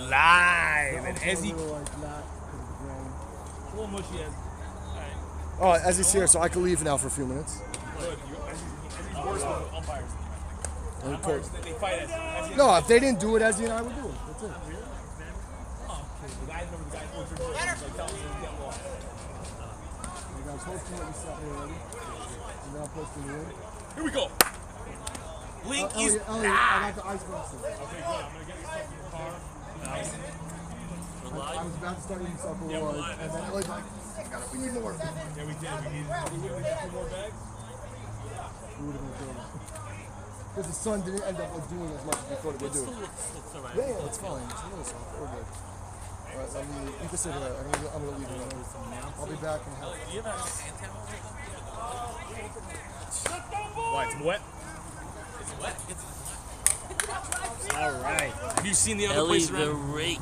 live. And Ezzy. A little mushy, Ezzy. Oh, Ezzy's here, so I can leave now for a few minutes. Good. Ezzy's worse than umpires. Umpires, they fight Ezzy. No, if they didn't do it, Ezzy and I would do it. That's it. Oh, okay. The guy, remember the guy who was like, telling him to get lost. You guys hosting what you set me already. And then I'll post in the room. Here we go. Link is. I got the ice box. Okay, good. I'm going to get your stuff in your car. Nice. I was about to start eating supper, and then Ellie's like, we need more. Yeah, we did. We need 2 more bags. We would have been doing it. Because the sun didn't end up doing as much as we thought it would do. Yeah, it's fine. It's a little soft. We're good. All right, you can sit there. I'm going to leave it. I'll be back in a half. Why, it's wet? All right. Have you seen the other Ellie place the around? Rake.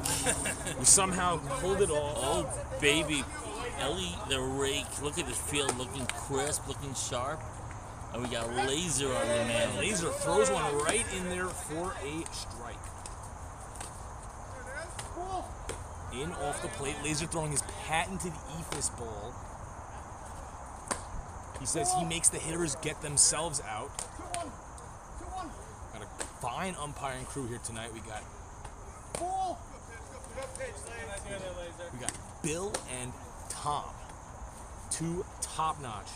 We somehow pulled it off. Oh, baby. Ellie the Rake. Look at this field looking crisp, looking sharp. And we got Laser on the man. Laser throws one right in there for a strike. In off the plate. Laser throwing his patented eephus ball. He says he makes the hitters get themselves out. Got a fine umpiring crew here tonight. We got Bill and Tom. 2 top-notch.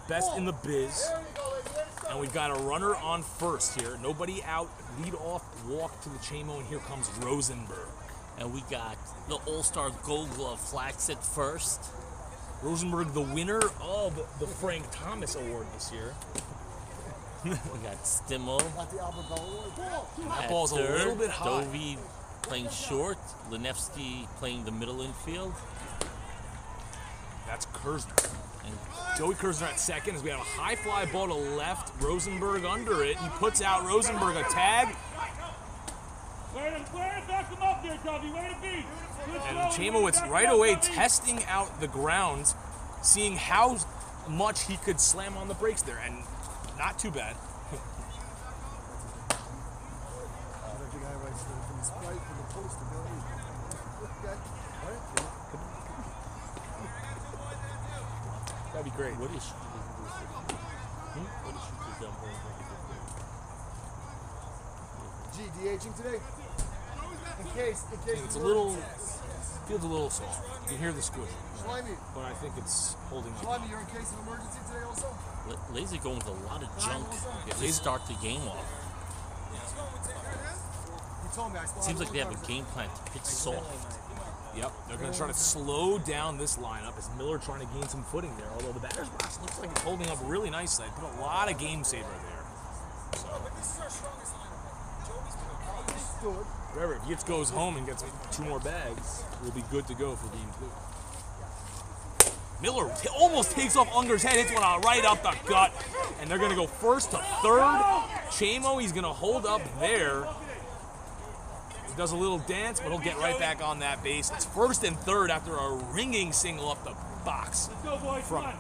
Best in the biz. And we've got a runner on first here. Nobody out. Lead off, walk to the Chamo, and here comes Rosenberg. And we got the All-Star Gold Glove Flax at first. Rosenberg, the winner of the Frank Thomas Award this year. We got Stimmel. That ball's a little bit high. Dovey playing short. Lenevsky playing the middle infield. That's Kersner. And Joey Kersner at second as we have a high fly ball to left. Rosenberg under it. He puts out Rosenberg a tag. And Chamowitz right away testing out the ground, seeing how much he could slam on the brakes there, and not too bad. That'd be great. What is she doing? What is she doing? DHing today? In case It's a little, feels a little soft. You can hear the squish, Slimy. but I think it's holding up. Slimy, you're in case of emergency today also? Laser going with a lot of junk to start the game off. You told me I Seems like they have a game plan to pitch soft. Yep, they're going to try to slow down this lineup as Miller trying to gain some footing there. Although the batter's box looks like it's holding up really nicely. Put a lot of game saver there. Remember, if Yitz goes home and gets 2 more bags, we'll be good to go for game 2. Miller almost takes off Unger's head, hits one right up the gut, and they're going to go first to third. Chamo, he's going to hold up there. He does a little dance, but he'll get right back on that base. It's first and third after a ringing single up the box from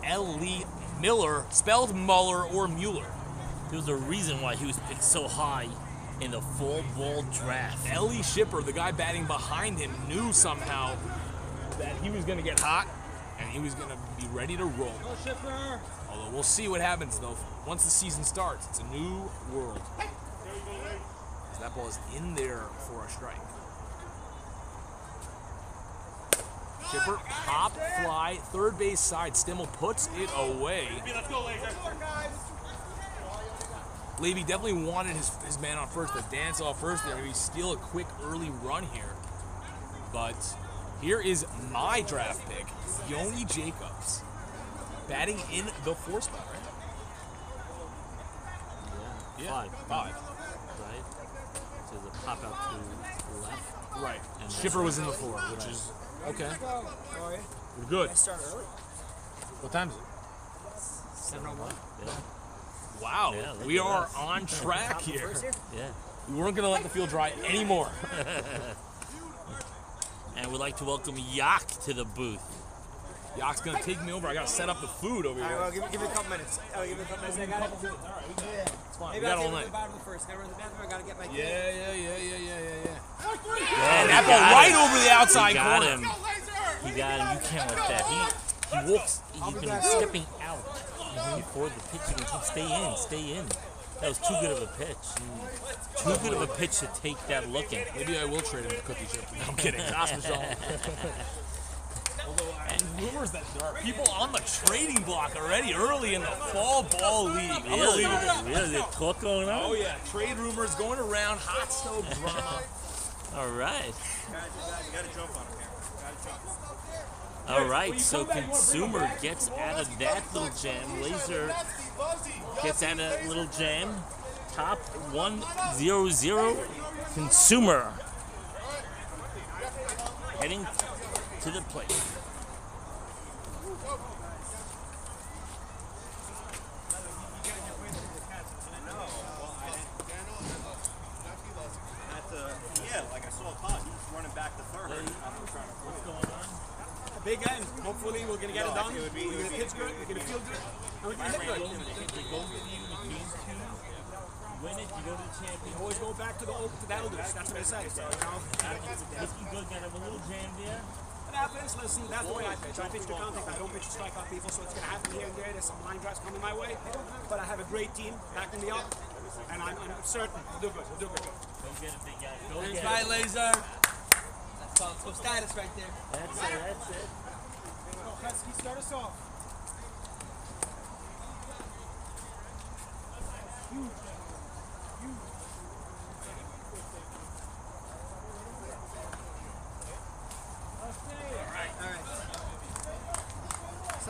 Ellie Miller, spelled Muller or Mueller. There's a reason why he was picked so high in the fall ball draft. Ellie Shipper, the guy batting behind him, knew somehow that he was going to get hot and he was going to be ready to roll. Although we'll see what happens, though. Once the season starts, it's a new world. That ball is in there for a strike. Shipper, pop, fly, third base side. Stimmel puts it away. Let's go, Levy definitely wanted his man on first to dance off first there, maybe steal a quick early run here. But here is my draft pick, Yoni Jacobs, batting in the 4 spot, right? Yeah, 5. Right? So the pop out to the left. Right. And Shipper was in the 4, which is okay. We're good. Start early. What time is it? 7:01. Yeah. Wow, Yeah, look we at are us. on track here. Yeah. We weren't going to let the field dry anymore. And we'd like to welcome Yak to the booth. Yak's going to take me over. I got to set up the food over All here. right, well, give me a couple minutes. Give me a couple minutes. I got it. It's fine. Maybe We got I'll all take night. the bottom first. Gotta run to the bathroom. I gotta get my kid. Yeah. Go that ball got right him. over the outside He got corner. him. He got him. You can't let that. He walks. He's been stepping out before the pitch even comes. Stay in. Stay in. That was too good of a pitch. Too good of a pitch to take that looking. Maybe I will trade him to Cookie Chip. I'm kidding. Osmajal. And rumors that there are people on the trading block already early in the fall ball league. Really? Unbelievable. Really? There's talk going on? Oh yeah, trade rumors going around, hot stove drama. All right. You gotta jump on him here. All right. So Consumer gets out of that little jam. Laser gets out of that little jam. Top 1-0-0. Consumer heading to the plate. Yeah, like I saw Todd, he was running back to third. What's going on? Big end. Hopefully we're gonna get it done. We're gonna pitch good. We're gonna feel good. And we're gonna hit good. They go with you in game 2. Win it, you go to the champion. Always go back to the old to the elders. That's what I say. So Looking good, got a little jam there. It happens. Listen, that's the way I pitch. I pitch to contact. I don't pitch to strike out people. So it's gonna happen here and there. There's some line drives coming my way. But I have a great team backing me up, and I'm certain we'll do good. We'll do good. Go get it, big guy. Go Thanks, get bye, it. Laser. That's some status right there. That's it, that's it. Husky, start us off.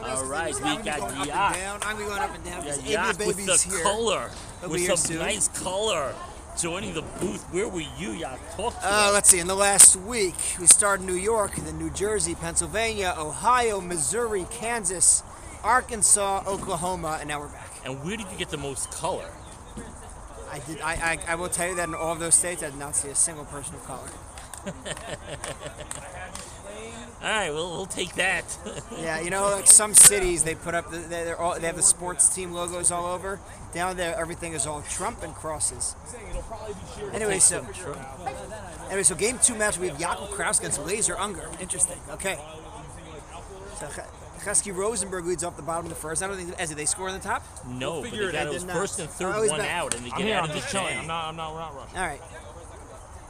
All right, we got Going Yak. up and down. I'm going up and down. Yeah, because Yak Amy with Baby's the here. color. He'll With be here some soon. nice color. Joining the booth. Where were you, Yak? Talk to us. Let's see. In the last week, we started in New York, then New Jersey, Pennsylvania, Ohio, Missouri, Kansas, Arkansas, Oklahoma, and now we're back. And where did you get the most color? I will tell you that in all of those states, I did not see a single person of color. All right, well, we'll take that. Yeah, you know, like some cities, they put up, they have the sports team logos all over. Down there, everything is all Trump and crosses. Anyway, so game 2 match, we have Jakob Kraus against Laser Unger. Interesting. Okay. So Chesky Rosenberg leads off the bottom of the first. I don't think, did they score in the top? No, but figure they got they it was did not. first and third, Oh, he's one back. out, and they I'm get here, out I'm of the just chilling. jam. We're not rushing. All right.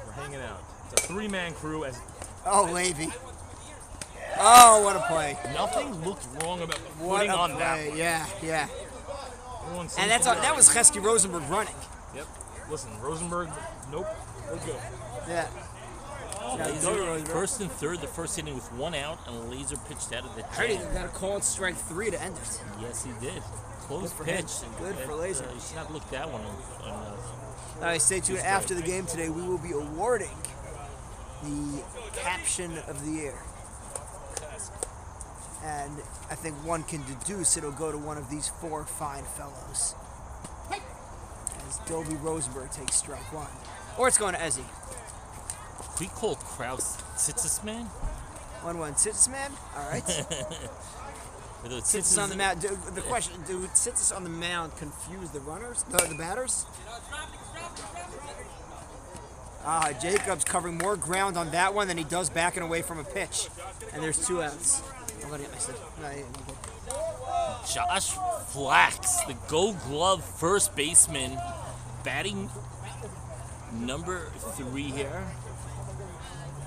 We're hanging out. It's a 3-man crew. As Oh, Levy. Oh, what a play. nothing looked wrong about the What footing a on that. play. Yeah, yeah. Everyone seems And to be that was right. Chesky Rosenberg running. Yep. Listen, Rosenberg. Nope. We're good. Yeah. Laser, first and third, the first inning with one out, and Laser pitched out of the Brady jam. got a call on strike 3 to end it. Yes, he did. Close Good for him. pitch. Good for Laser. You should not look that one on All right, stay tuned. After the game today, we will be awarding the caption of the year. And I think one can deduce it'll go to one of these 4 fine fellows. As Dobie Rosenberg takes strike 1. Or it's going to Ezzy. We call Kraus Tsitzis man? 1-1 Sitzman. All right. Whether it's Sitzes on the mound. The question, do Sitzes on the mound confuse the runners, the batters? Jacobs covering more ground on that one than he does backing away from a pitch. And there's 2 outs. I'm going to get my stick. Josh Flax, the Gold Glove first baseman, batting number 3 here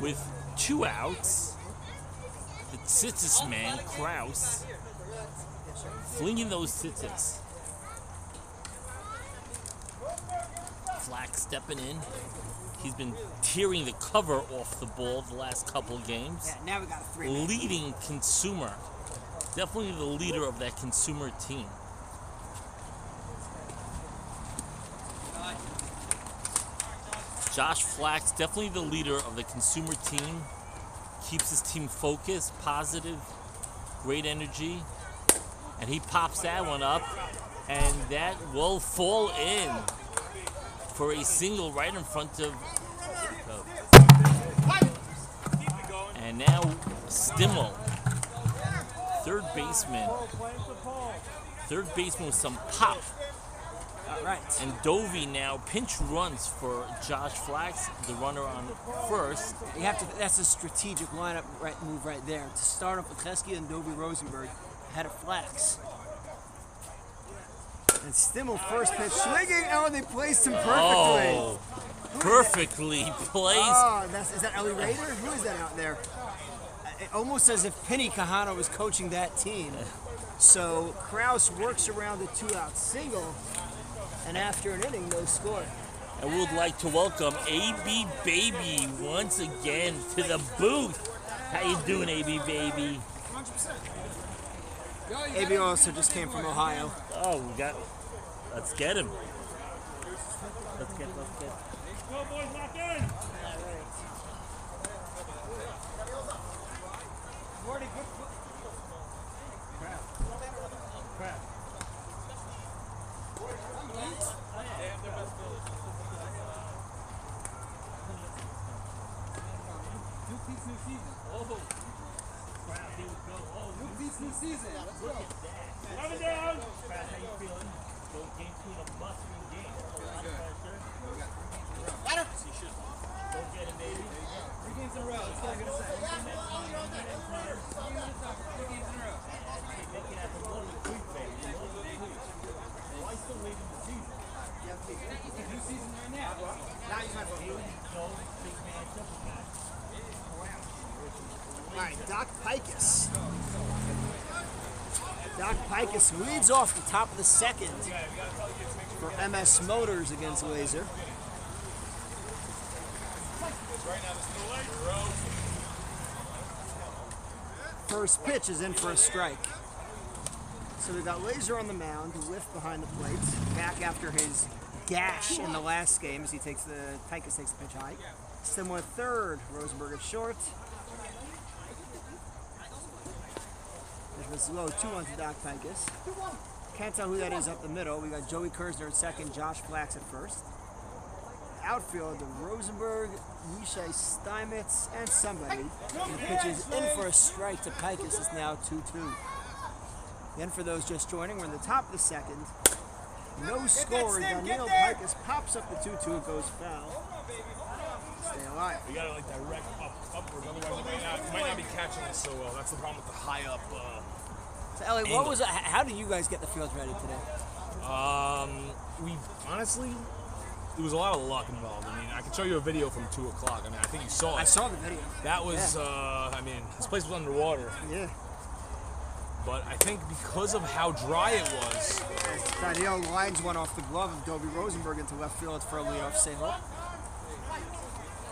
with 2 outs. The Tsitzis man, Kraus, flinging those Tsitzis. Flax stepping in. He's been tearing the cover off the ball the last couple games. Yeah, now we got a 3. Leading Consumer. Definitely the leader of that Consumer team. Josh Flax, definitely the leader of the Consumer team. Keeps his team focused, positive, great energy. And he pops that one up, and that will fall in for a single right in front of Jacob. And now Stimmel, third baseman with some pop. All right. And Dovey now pinch runs for Josh Flax, the runner on first. You have to. That's a strategic lineup move right there. To start off with Chesky and Dovey Rosenberg ahead of Flax. And Stimmel first pitch swinging. Oh, they placed him perfectly. Oh, perfectly placed. Oh, is that Ellie Rader? Who is that out there? It almost as if Penny Kahana was coaching that team. So Kraus works around a 2-out single, and after an inning, no score. And we would like to welcome AB Baby once again to the booth. How you doing, AB Baby? AB also just came from Ohio. Oh, let's get him. Let's get. Go, boys, lock in. New season. Let's go. Coming down. How you feeling? Game 2 in a must-win game. A lot of pressure. Go get him, baby. 3 games in a row. That's what I'm going to say. 3 games in a row. Make it happen. One of the quick, baby. Why still late in the season? It's a new season right now. Big matchup. All right, Doc Pikus. Doc Pikus leads off the top of the second for MS Motors against Laser. First pitch is in for a strike. So we got Laser on the mound, Whiff behind the plate, back after his gash in the last game as Pikus takes the pitch high. Stimmel at third, Rosenberg at short. There's low 2-1 to Doc Pikus. Can't tell who that is up the middle. We got Joey Kersner at second, Josh Flax at first. Outfield, Rosenberg, Yishai Steinmetz, and somebody. And pitches in for a strike to Pikus. It's now 2-2. Again, for those just joining, we're in the top of the second. No score. Daniel Pikus pops up the 2-2. It goes foul. Stay alive. We gotta like direct upwards, otherwise it might not be catching us so well. That's the problem with the high up. So Ellie, how did you guys get the fields ready today? We honestly, there was a lot of luck involved. I mean, I can show you a video from 2 o'clock. I mean, I think you saw it. I saw the video. That was, I mean, this place was underwater. Yeah. But I think because of how dry it was. Daniel lines one off the glove of Dovey Rosenberg into left field for a leadoff single.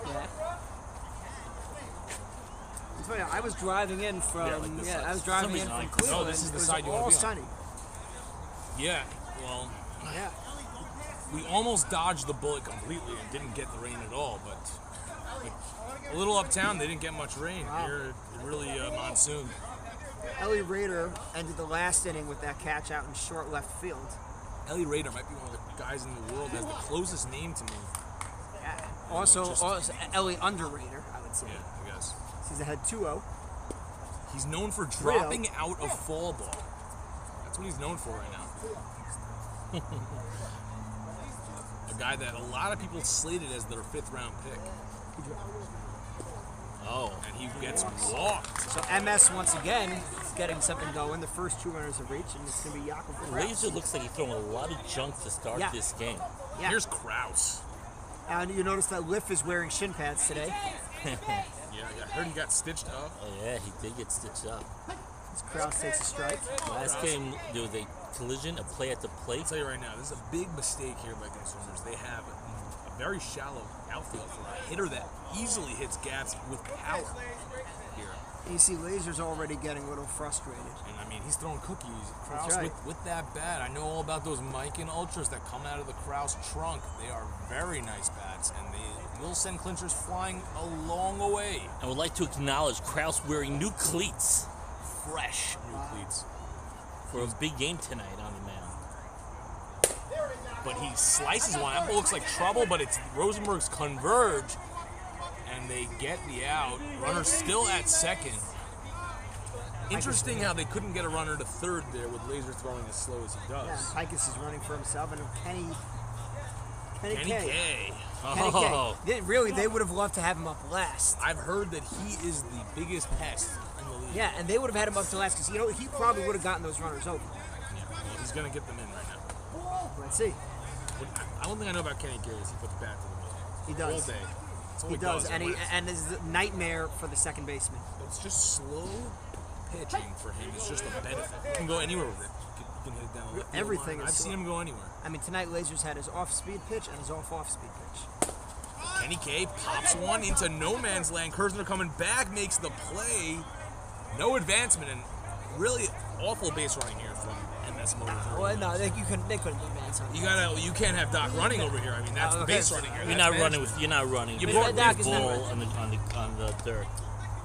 Yeah. It's funny, I was driving in from Cleveland. No, this is the side you want to be on. All sunny. Yeah, well, Yeah. we almost dodged the bullet completely and didn't get the rain at all, but like, a little uptown, they didn't get much rain. Wow. Here, it really monsooned. Ellie Rader ended the last inning with that catch out in short left field. Ellie Rader might be one of the guys in the world that has the closest name to me. Yeah. Also Ellie Underrader, I would say. Yeah, I guess. He's ahead 2-0. He's known for dropping out of fall ball. That's what he's known for right now. A guy that a lot of people slated as their 5th round pick. Oh. And he gets walked. So MS once again is getting something going. The first 2 runners have reached, and it's going to be Jakob. Laser looks like he's throwing a lot of junk to start this game. Yeah. Here's Kraus. And you notice that Liff is wearing shin pads today. Yeah, I heard he got stitched up. Oh yeah, he did get stitched up. As Kraus takes a strike. Last game, there was a collision, a play at the plate. I'll tell you right now, this is a big mistake here by consumers. They have a very shallow outfield for a hitter that easily hits gaps with power here. You see Laser's already getting a little frustrated. And I mean, he's throwing cookies. Kraus That's right. with that bat. I know all about those Mikan Ultras that come out of the Kraus trunk. They are very nice bats, and they will send clinchers flying a long way. I would like to acknowledge Kraus wearing new cleats Fresh new cleats. for a big game tonight on the mound. But he slices one. That ball looks like trouble, but it's Rosenberg's converge, and they get the out. Runner still at second. Interesting how they couldn't get a runner to third there with Laser throwing as slow as he does. Yeah, Hikus is running for himself, and Kenny Kenny K. K. Kenny Oh, K. They would have loved to have him up last. I've heard that he is the biggest pest in the league. Yeah, and they would have had him up to last because he probably would have gotten those runners over. Yeah, well, he's going to get them in right now. Let's see. I don't think I know about Kenny K is he puts bat to the middle. He does. All day. That's all He does, and everywhere. and is a nightmare for the second baseman. It's just slow pitching for him. It's just a benefit. You can go anywhere with it. You can hit it down the left field Everything line. is I've seen slow. him go anywhere. I mean, tonight Lasers had his off-speed pitch and his off-speed pitch. Kenny K pops one into no man's land. Kersner coming back, makes the play. No advancement, and really awful base running here from MS Motors. Well, no, they couldn't advance on it. You can't have Doc running over here. I mean, that's the okay. base running here. you're That's not running management. you're not running. You with brought the Doc is not ball running. on the dirt.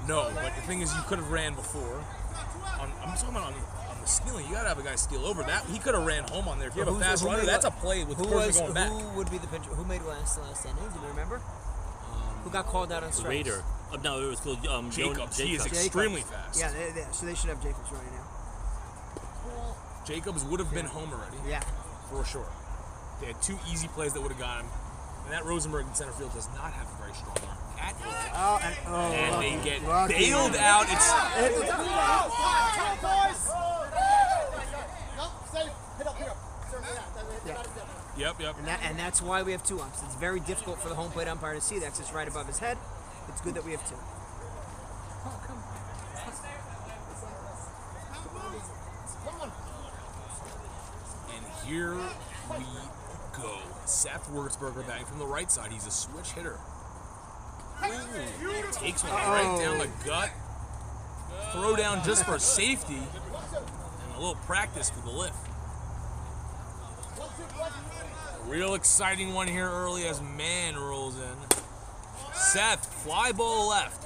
No, but the thing is, you could have ran before. I'm talking about on the stealing. You gotta have a guy steal over that. He could have ran home on there. If you have a fast runner, that's a play with Kersner going back. Who would be the pitcher? Who made last inning? Do you remember? Who got called out on strikes? Raider. No, it was called Jacobs. He is Jacobs. extremely fast. Yeah, so they should have Jacobs right now. Jacobs would have been home already. Yeah. For sure. They had two easy plays that would have got him. And that Rosenberg in center field does not have a very strong arm at all. And they get bailed out. It's Yep. And that's why we have two umps. It's very difficult for the home plate umpire to see that 'cause it's right above his head. It's good that we have two. And here we go. Seth Wurzburger batting from the right side. He's a switch hitter. Ooh, takes one right down the gut. Throw down just for safety. And a little practice for the lift. A real exciting one here early as Mann rolls in. Seth, fly ball left.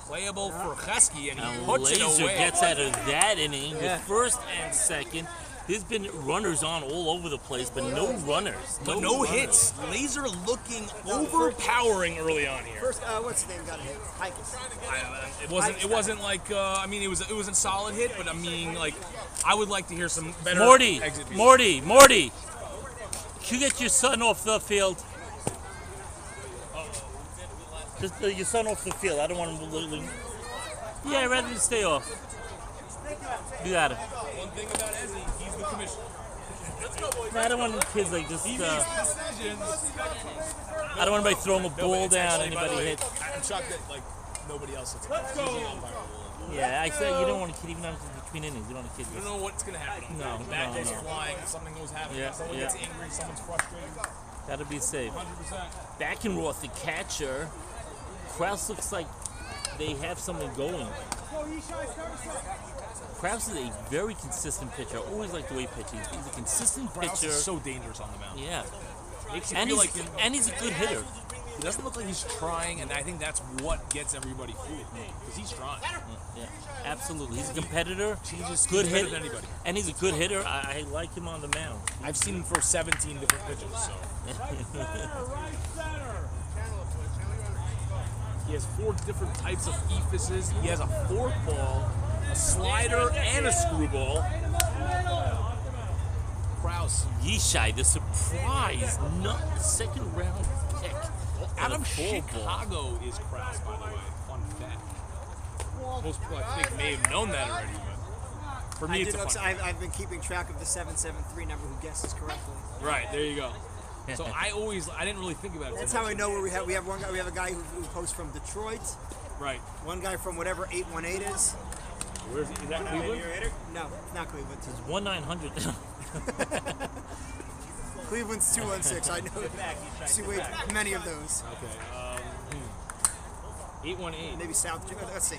Playable for Chesky, and he And puts it Laser away. gets out of that inning Yeah. with first and second. There's been runners on all over the place, but no runners. But no runners. hits. Laser looking overpowering early on here. First, what's his name got a hit? Hikus. It wasn't like I mean it was a solid hit, but I mean like I would like to hear some better Morty, exit views. Morty, can you get your son off the field? Just your son off the field. I don't want him to literally. Yeah, rather than stay off. You got it. One thing about Ezzy, he's the commissioner. Let's go, boys. I don't want kids like just. He makes decisions. I don't want anybody throwing a ball It's down. actually, by the Anybody way, hit. I'm shocked that like nobody else hits. Let's go. Yeah, I said you don't want a kid even between innings. You don't want a kid. You don't know what's gonna happen. No, the bat goes no. flying, something goes happening, Yeah, someone yeah. gets angry, someone's frustrated. Gotta be safe. 100%. Beckenroth, the catcher. Kraus looks like they have something going. Kraus is a very consistent pitcher. I always like the way he pitches. He's a consistent Kraus pitcher. is so dangerous on the mound. Yeah. Makes you And feel he's, like and he's a good hitter. he doesn't look like he's trying, and I think that's what gets everybody fooled. Because he's trying. Yeah, absolutely. He's a competitor. Changes Good better hitter. than anybody. And he's a good hitter. I like him on the mound. I've seen him throw 17 different pitches, so. He has 4 different types of ephyses. He has a forkball, a slider, and a screwball. Kraus. Yishai, the surprise, second round pick. Out And a of full ball. Chicago is Kraus, by the way. Fun fact. Most people, I think, may have known that already, but for me, it's a fun fact. I've been keeping track of the 773 number who guesses correctly. Right, there you go. So I didn't really think about it. That's so how much. I know where we have one guy. We have a guy who posts from Detroit. Right. One guy from whatever 818 is. Where's is that Cleveland? No, it's not Cleveland. 1-900. Cleveland's 216. I know. See, wait, many of those. Okay. 818. Maybe South. Let's see.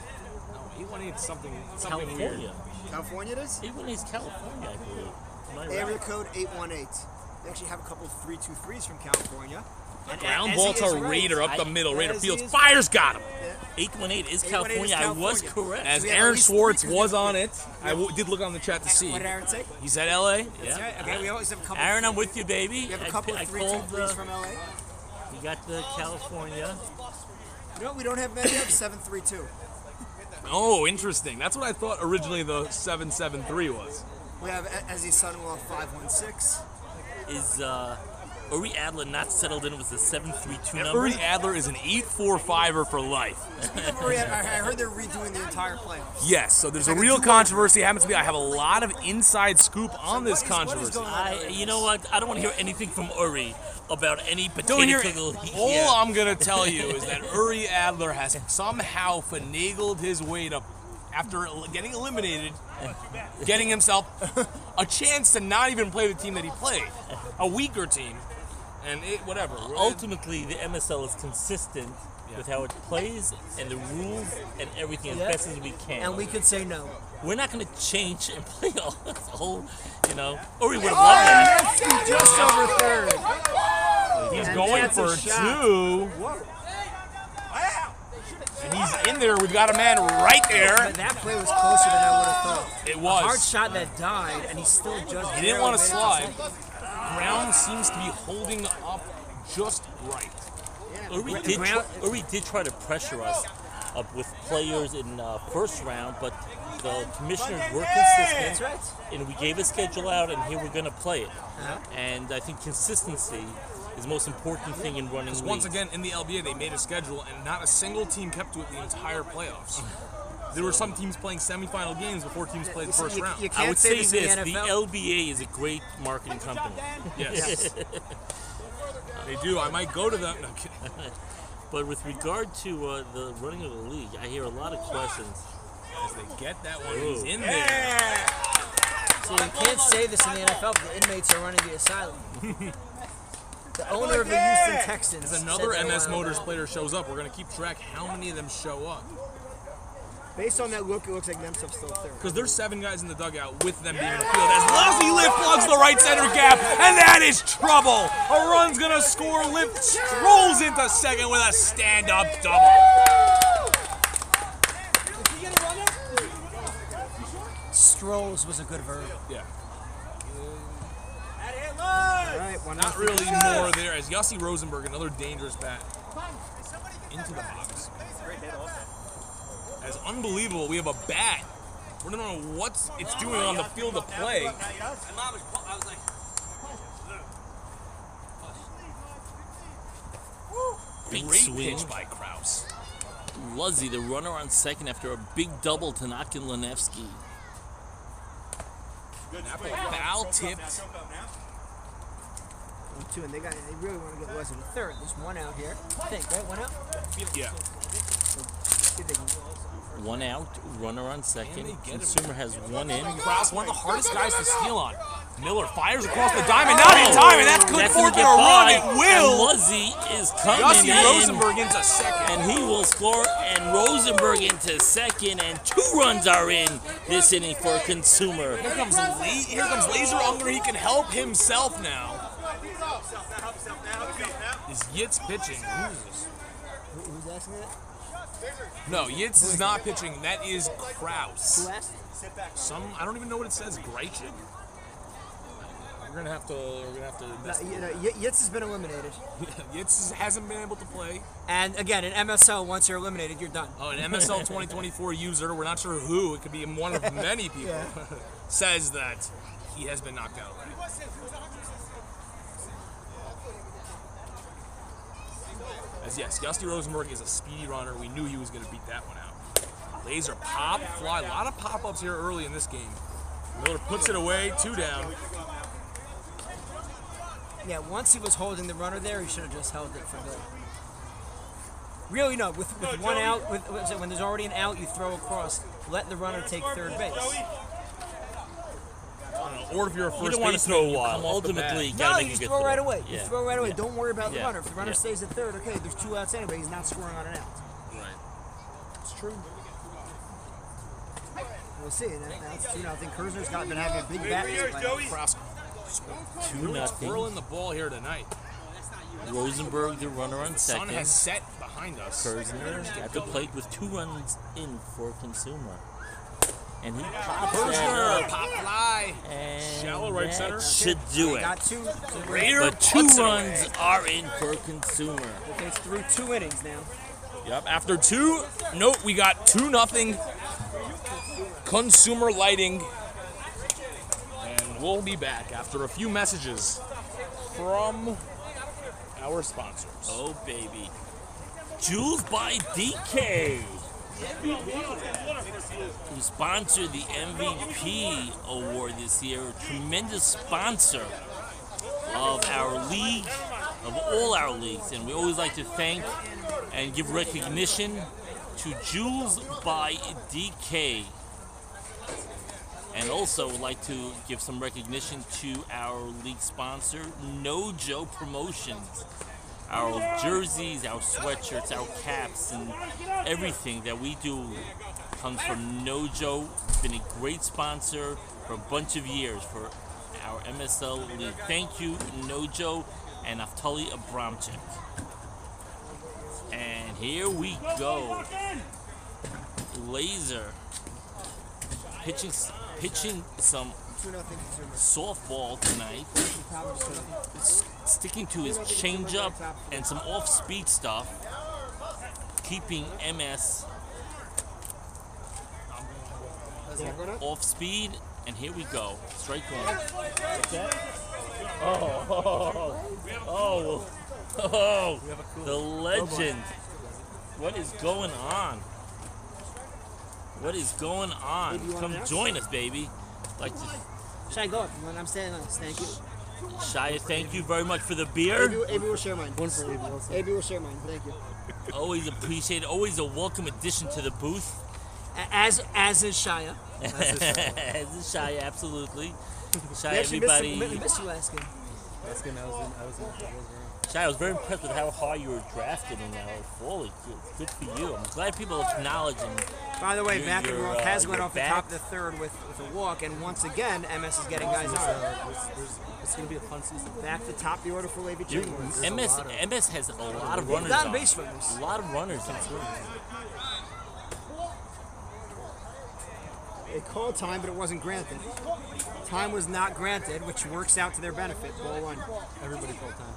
No, 818 is something California. weird. California it is? 818 is California, I believe. Am I Area right? code 818. They actually have a couple of 323s from California. And Ground as ball he to is right, Raider up the middle. Raider as he fields. is- Fires got him. 818 is 818 is California. I was California. correct. As we have at Aaron least Schwartz three was on it, did look on the chat to see. What did Aaron say? He said LA. Yeah. That's right. Okay, we always have a couple. Aaron, I'm with you, baby. We have a I couple pi- I of called 323s from LA. You got the California. No, we don't have many of 732. Oh, interesting. That's what I thought originally the 773 was. We have Ezzy's son-in-law 516. Is Uri Adler not settled in with the 732 number? Uri Adler is an 845er for life. I heard they're redoing the entire playoffs. Yes, so there's a real controversy. Happens to be, I have a lot of inside scoop on this What is controversy. going on? You know what? I don't want to hear anything from Uri about any potato Don't hear. pickle. All I'm gonna tell you is that Uri Adler has somehow finagled his way to, after getting eliminated, getting himself a chance to not even play the team that he played, a weaker team, and whatever. Ultimately, the MSL is consistent with how it plays and the rules and everything as best as we can. And we could say no. We're not going to change and play a whole, Uri would have loved that. He's just over third. He's And going that's a for shot. 2. And he's in there. We've got a man right there. But that play was closer than I would have thought. It A hard was. shot that died, and he still just. He didn't want to slide. Ground seems to be holding up just right. Uri did try to pressure us with players in first round, but the commissioners were consistent. That's right. And we gave a schedule out, and here we're going to play it. And I think consistency is the most important thing in running leagues. Once again, in the LBA, they made a schedule, and not a single team kept to it the entire playoffs. There were some teams playing semifinal games before teams played the first round. You I can't would say say this in this, the the NFL. LBA is a great marketing company. Yes. They do. I might go to them. No, I'm kidding. But with regard to the running of the league, I hear a lot of questions. As they get that one, he's in there. So you can't say this in the NFL, but the inmates are running the asylum. The owner of the Houston Texans. As another said that a MS while Motors back. player shows up, we're going to keep track how many of them show up. Based on that look, it looks like Nemtsov's still third. Because there's 7 guys in the dugout with them being in the field. As Leslie Lift plugs the right center gap, and that is trouble. A run's going to score. Lift strolls into second with a stand-up double. Strolls was a good verb. Yeah. All right, one Not really more there as Yossi Rosenberg, another dangerous bat, into the box. As unbelievable, we have a bat. We don't know what it's doing on the field of play. Big Great swing. pitch by Kraus. Luzzy, the runner on second after a big double to knock in Lenevsky. Foul tipped. 1-2, and they really want to get Leslie to third. There's one out here. I think, right? One out? Yeah. See if they can- One out, runner on second. Can they get him? Consumer has one in. Kraus, one of the hardest guys to steal on. Miller fires across the diamond, not in time, and that's good That's for gonna a get run. by, It will. And Luzzy is coming Yossi in. Rosenberg into second. And he will score, and Rosenberg into second, and 2 runs are in this inning for Consumer. Here comes Laser Unger. He can help himself now. Is Yitz pitching? Who's asking that? No, Yitz is not pitching. That is Kraus. Who asked? I don't even know what it says. Greichen. We're gonna have to. Yitz has been eliminated. Yitz hasn't been able to play. And again, in MSL, once you're eliminated, you're done. Oh, an MSL 2024 user. We're not sure who. It could be one of many people. Says that he has been knocked out already. As yes, Yossi Rosenberg is a speedy runner. We knew he was going to beat that one out. Laser pop, fly. A lot of pop-ups here early in this game. Miller puts it away, 2 down. Yeah, once he was holding the runner there, he should have just held it for good. Really, no. With one out, when there's already an out, you throw across. Let the runner take third base. Or if you're a first You don't want to baseman, throw a you while. come off the bat. Ultimately, you No, gotta you make a just good throw right away. Yeah. You throw right away. Yeah. Don't worry about the Yeah. runner. If the runner Yeah. stays at third, okay, there's 2 outs anyway. He's not scoring on an out. Right. It's true. We'll see. I think Kersner's been having a big bat this play. Kraus 2-0. twirling the ball here tonight. Rosenberg, the runner on Sun second. has set behind us. Kersner at the plate with 2 runs in for Consumer. And he pops Kersner, that pop fly. up, and Shallow right that center. should do it. Got 2. Raider But 2 puts it runs away. are in for Consumer. Okay, it's through 2 innings now. Yep. After two, note we got 2-0 Consumer Lighting, and we'll be back after a few messages from our sponsors. Oh, baby. Jules by DK, who sponsored the MVP award this year. A tremendous sponsor of our league, of all our leagues. And we always like to thank and give recognition to Jules by DK. And also would like to give some recognition to our league sponsor, NoJo Promotions. Our jerseys, our sweatshirts, our caps, and everything that we do comes from NoJo. Been a great sponsor for a bunch of years for our MSL league. Thank you, NoJo and Naftali Abramczyk. And here we go. Laser pitching some 2-0 Consumer. softball tonight, sticking to his changeup and some off-speed stuff, keeping MS off speed. And here we go, strike one. What's that? Oh, the legend. What is going on? What is going on? Come join us, baby. Like to, Shai, go up. I'm standing nice. Thank you. Shia, thank you very much for the beer. AB will share mine. One for AB also. AB will share mine. Thank you. Always appreciate it. Always a welcome addition to the booth. As is Shia. As is Shia, absolutely. Shia, We actually everybody. missed you last game. That's good. I was in. Shia, I was very impressed with how high you were drafted in our fall. Good for you. I'm glad people acknowledge and By the way, You're- McEnroe has went you're off the back. top of the third with a walk, and once again, MS is getting guys on. It's gonna be a fun season. Back to top the order for Levy you- Chamberlain. MS has a lot of runners On on. base runners. A lot of runners on. They called time, but it wasn't granted. Time was not granted, which works out to their benefit. Ball one. Everybody called time.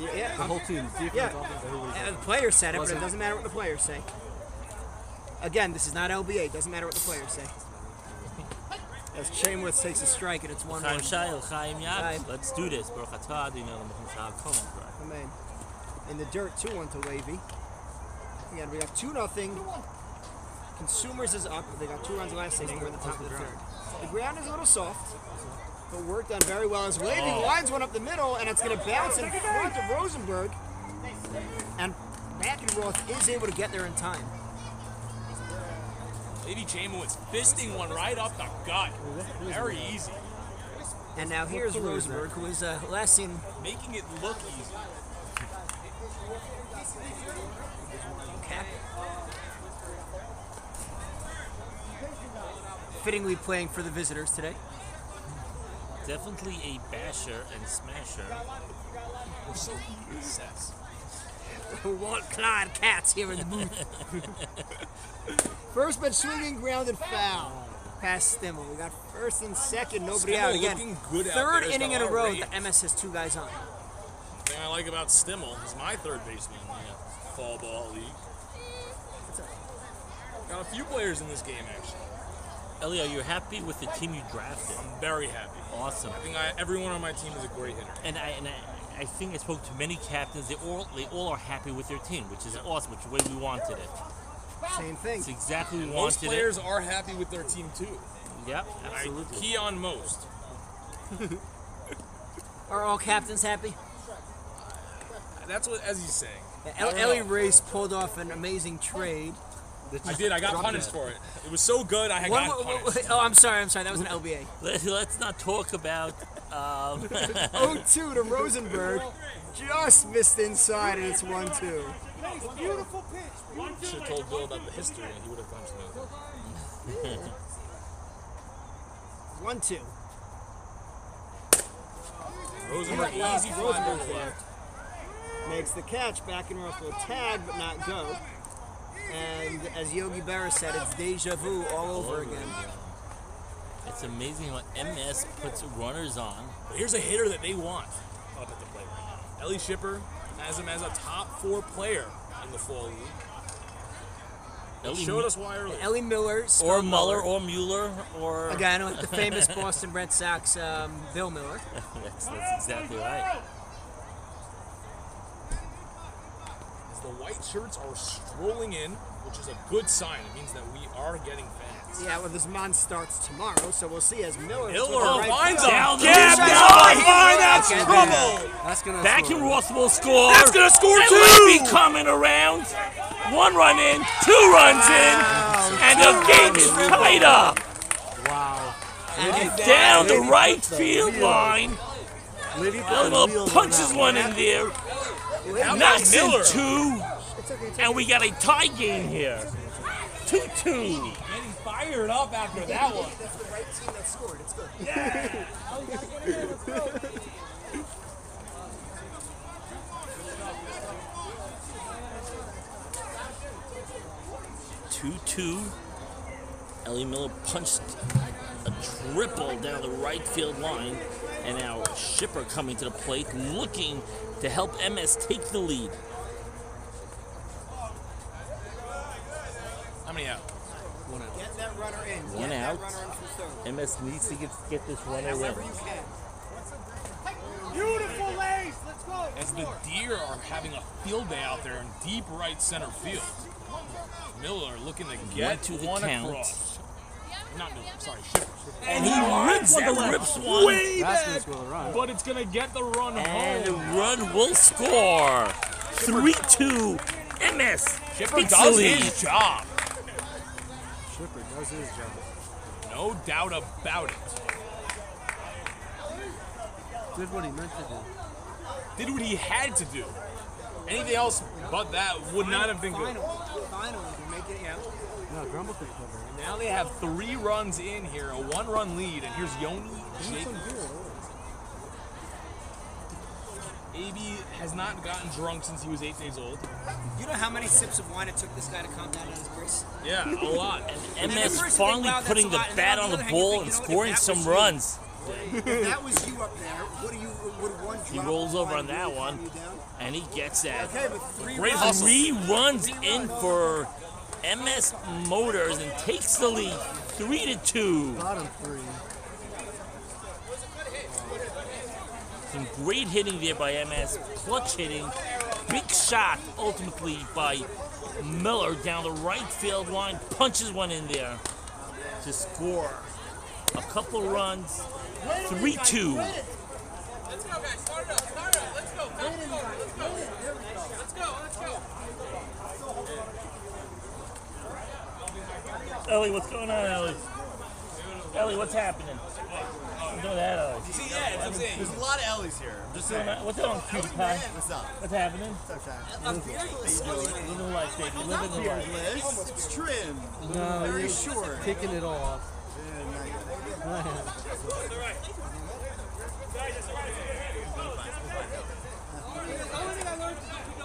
Yeah, The whole team, defense, Yeah. offense, everybody. the players said it, but it Wasn't- doesn't matter what the players say. Again, this is not LBA. It doesn't matter what the players say. As Chamworth takes a strike, and it's 1-1. Chaim Shai, Chaim Yav. Chaim. Let's do this. Baruch atah Adonai Eloheinu melech haolam v'amarah. Amen. In the dirt, 2-1 to Levy. Again, we got 2-0. Consumers is up. They got 2 runs last inning. We're in the top of the third. The ground is a little soft, but work done very well. As Levy lines one up the middle, and it's going to bounce in front of Rosenberg. And McEnroe is able to get there in time. Lady Chamberlain's fisting one right up the gut. Very easy. And now here's Rosenberg, who is last seen. Making it look easy. Cap. Fittingly playing for the visitors today. Definitely a basher and smasher. Says. We want Clyde Cats here in the booth. First but swinging, grounded foul. Past Stimmel. We got first and second, nobody Stimmel out again. looking good out Third there. There's inning a in a lot of row range. that MS has 2 guys on. The thing I like about Stimmel, he's my third baseman in the fall ball league. Got a few players in this game, actually. Eli, are you happy with the team you drafted? I'm very happy. Awesome. I think everyone on my team is a great hitter. And I think I spoke to many captains. They all are happy with their team, which is awesome, which is the way we wanted it. Same thing. It's exactly what we Most wanted players are happy with their team too. it. Yep, absolutely. Key on most. Are all captains happy? That's what Ezzy's saying. Ellie Race pulled off an amazing trade. I did. I got punished for it. It was so good. I got punished. Oh, I'm sorry. That was an LBA. Let's not talk about 0-2 to Rosenberg. Just missed inside, and it's 1-2. Beautiful pitch. Should have told Bill about the history, and he would have punched me. 1-2. Rosenberg, easy fly ball left. Makes the catch. McEnroe will tag, but not go. And as Yogi Berra said, it's deja vu all over again. it's amazing how MS puts runners on. But here's a hitter that they want up at the plate. Ellie Shipper has him as a top 4 player the fall league. Ellie Showed us why earlier. Ellie Miller, or spelled Muller or Mueller or Again, like the famous Boston Red Sox Bill Miller. that's exactly right. As the white shirts are strolling in, which is a good sign. It means that we are getting fans. Yeah, well, this month starts tomorrow, so we'll see as Miller. Miller finds Down a the gap field. down the line. That's Okay. trouble. That's gonna. Back score. in Ross will score. That's gonna score and two. Levy coming around. 1 run in, 2 runs in, and the game is tied up. Wow. And Down the Levy right puts the field wheel. line. Levy put the Elmo wheels on punches that one in there, knocks in Miller. 2, and we got a tie game here. 2-2. Getting fired up after that one. That's the right team that scored. It's good. 2-2. Ellie Miller punched a triple down the right field line, and now Shipper coming to the plate, looking to help MS take the lead. How many out? Get that runner in. One Get out. that runner in from third. MS needs to get this runner However in. you can. Beautiful lace. Let's go. As the Deer are having a field day out there in deep right center field. Miller looking to get to the one count. across. Not Miller, sorry, Shipper. And he rips one. Way That's gonna back, score the run. but it's gonna get the run And the home. run will score. 3-2. MS Shipper takes the does lead. his job. Shipper does his job. No doubt about it. Did what he meant to do. Did what he had to do. Anything else but that would not have been good. Finally, to make it, yeah. No, Grumble could cover it. Now they have 3 runs in here, a 1-run lead, and here's Yoni Need some Jacobs. beer. AB has not gotten drunk since he was 8 days old. You know how many sips of wine it took this guy to calm down on his grace? Yeah, a lot. And MS at first you think, finally wow, that's putting a the lot. And bat then on the other hand, you ball think, and you know what, if scoring that some was you- runs. If that was you up there, would one drop? He rolls over on really that calm one, you down? and he gets that. Okay, but 3 Great runs. hustle. 3 runs in for MS Motors and takes the lead 3-2. Bottom 3. Some great hitting there by MS, clutch hitting, big shot ultimately by Miller down the right field line, punches one in there to score a couple runs, 3-2. Let's go, guys. Start it up. Start it up. Let's go. Let's go. Let's go. Let's go. Let's go. Ellie, what's going on, Ellie? Ellie, what's happening? What's doing that, Ellie? See, yeah, that's what I'm saying. There's a lot of Ellie's here. I'm just saying. What's going on, cutie pie? What's up? What's happening? What's up, Shaq? Living life, baby. Living the life. Liz? It's trim. No, Very you're short. kicking it off. Yeah, nice.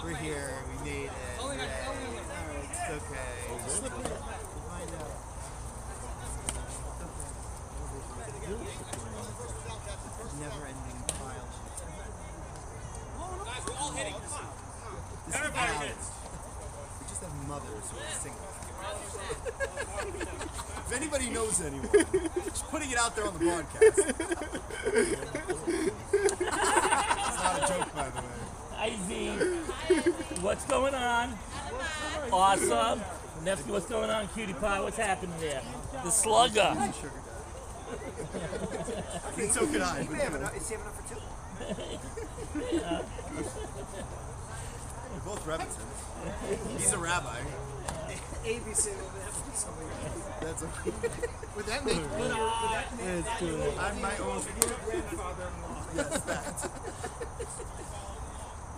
We're here. We made it. Alright, it's okay. Never-ending pile. Guys, we're all hitting. Come on. This is ballads. We just have mothers who are singing. If anybody knows anyone, just putting it out there on the broadcast. It's not a joke, by the way. Hi, Z. What's going on? Awesome. Nevsky, what's going on, cutie pie? What's happening there? The slugger. And so could I. Is he having enough for 2? We're both Revinsons. He's a rabbi. ABC over there for something. That's a, Would that make It's cool. I'm my own grandfather-in-law. Yes, that.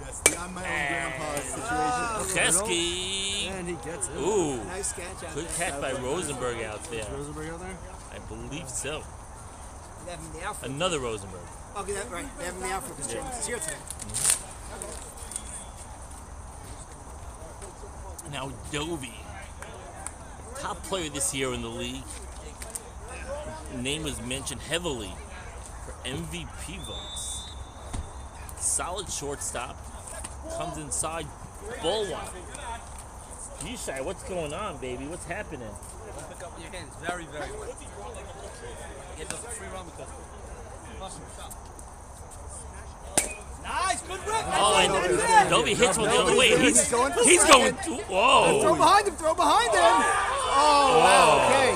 Yes, the I'm my own grandpa situation. Chesky. And he gets it. Ooh. nice catch out Good there? catch by Rosenberg out there. Rosenberg out there? I believe so. They have him in the outfield. Another Rosenberg. Okay, that's right. They have him in the outfield because James is here today. Now Dovey, top player this year in the league. Name was mentioned heavily for MVP votes. Solid shortstop, comes inside, ball one. Yishai, what's going on, baby? What's happening? Don't pick up with your hands. Very, very wet. Get the free run because. Nice, good rip. Oh, and Dovey hits one the other way. He's going. Throw Whoa! behind him. Throw behind him. Oh, wow. Okay.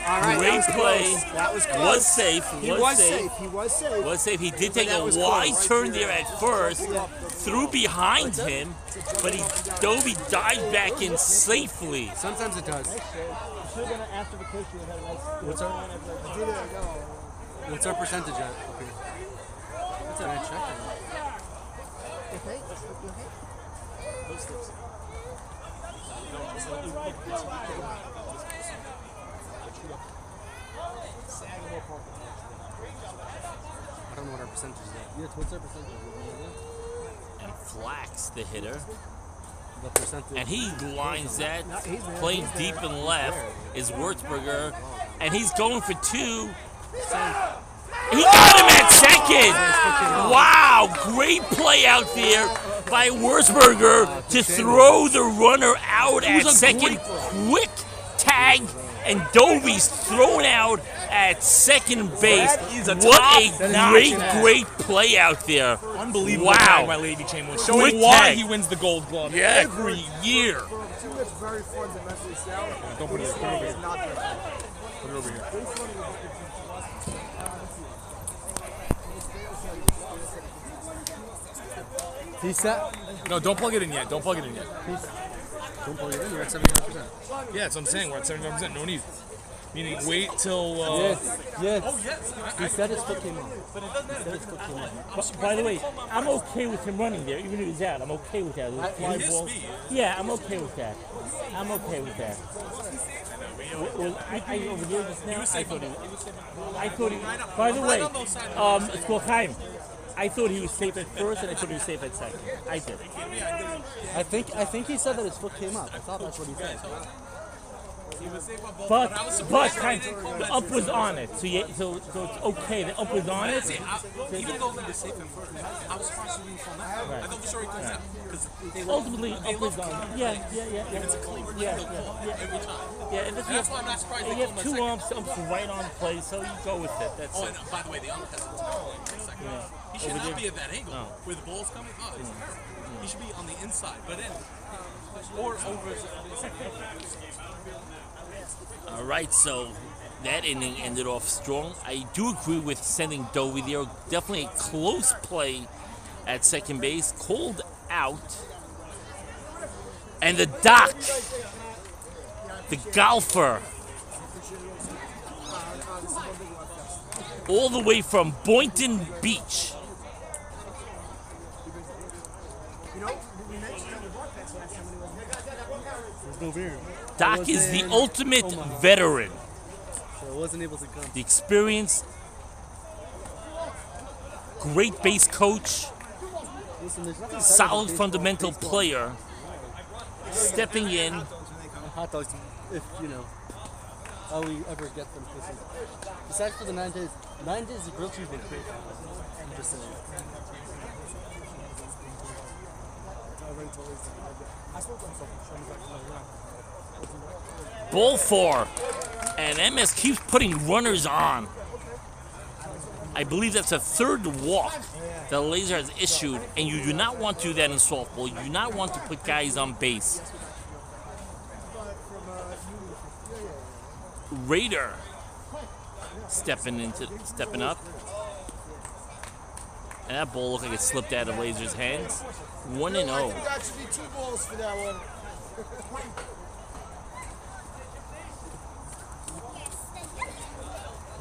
All right. Great play. That was close. Was safe. He was safe. He was safe. Was safe. He did take that a was wide close. turn there at first, threw behind him, but Dovey dived back in safely. Sometimes it does. What's our percentage at? Okay. That's a nice check. I don't know what our percentage is at. Yes, what's our percentage? And Flax, the hitter, The percentage. and he lines that, playing deep and left, is Würzburger, and he's going for two. He got him at second. Wow, great play out there by Würzburger to throw the runner out at second. Quick tag, and Dovey's thrown out at second base. What a great play out there. Unbelievable Wow. tag by Lady Chamberlain, showing Quick why tag. he wins the Gold Glove Yeah. every year. Team that's very fun domestically sound. Don't put it over here. It's not very fun. Put it over here. He's set. No, don't plug it in yet. Don't plug it in yet. Don't plug it in. You're at 79%. Yeah, that's what I'm saying. We're at 75%. No need. Meaning, wait till. Yes. He said his foot came off. By the way, I'm okay with him running there, even if he's out. I'm okay with that. Fly balls. Yeah, I'm okay with that. I'm okay with that. I over there just now. I thought he. By the way, it's called Chaim. I thought he was safe at first, and I thought he was safe at second. I did. I think he said that his foot came up. I thought that's what he said. But Chaim, the up was on it, so it's okay. The up was on it. Even though he was safe at first, I was surprised he didn't fall out. I thought for sure he comes out. Because Ultimately, up was on it. Yeah. it's a clean run, they'll call it every time. Yeah, and That's why I'm not surprised they you call have him a two second. umps right on play, so you go with it. That's Oh, it. and by the way, the ump has a terrible angle in the second. He should not be at that angle where the ball's coming. Oh, it's terrible. He should be on the inside, but then or over. All right, so that inning ended off strong. I do agree with sending Dovey there. Definitely a close play at second base. Called out. And the Doc, the golfer, all the way from Boynton Beach. There's no beer. Doc is the ultimate veteran. So I wasn't able to come. The experienced, great base coach, Listen, there's nothing solid fundamental player, stepping in. hot dogs, if you know how we ever get them. Besides for the 9 days, 9 days of grilled cheese been great. I'm just saying. Ball four, and MS keeps putting runners on. I believe that's a third walk that Laser has issued, and you do not want to do that in softball. You do not want to put guys on base. Raider stepping up. And that ball looked like it slipped out of Laser's hands. 1-0. I think that should be 2 balls for that one.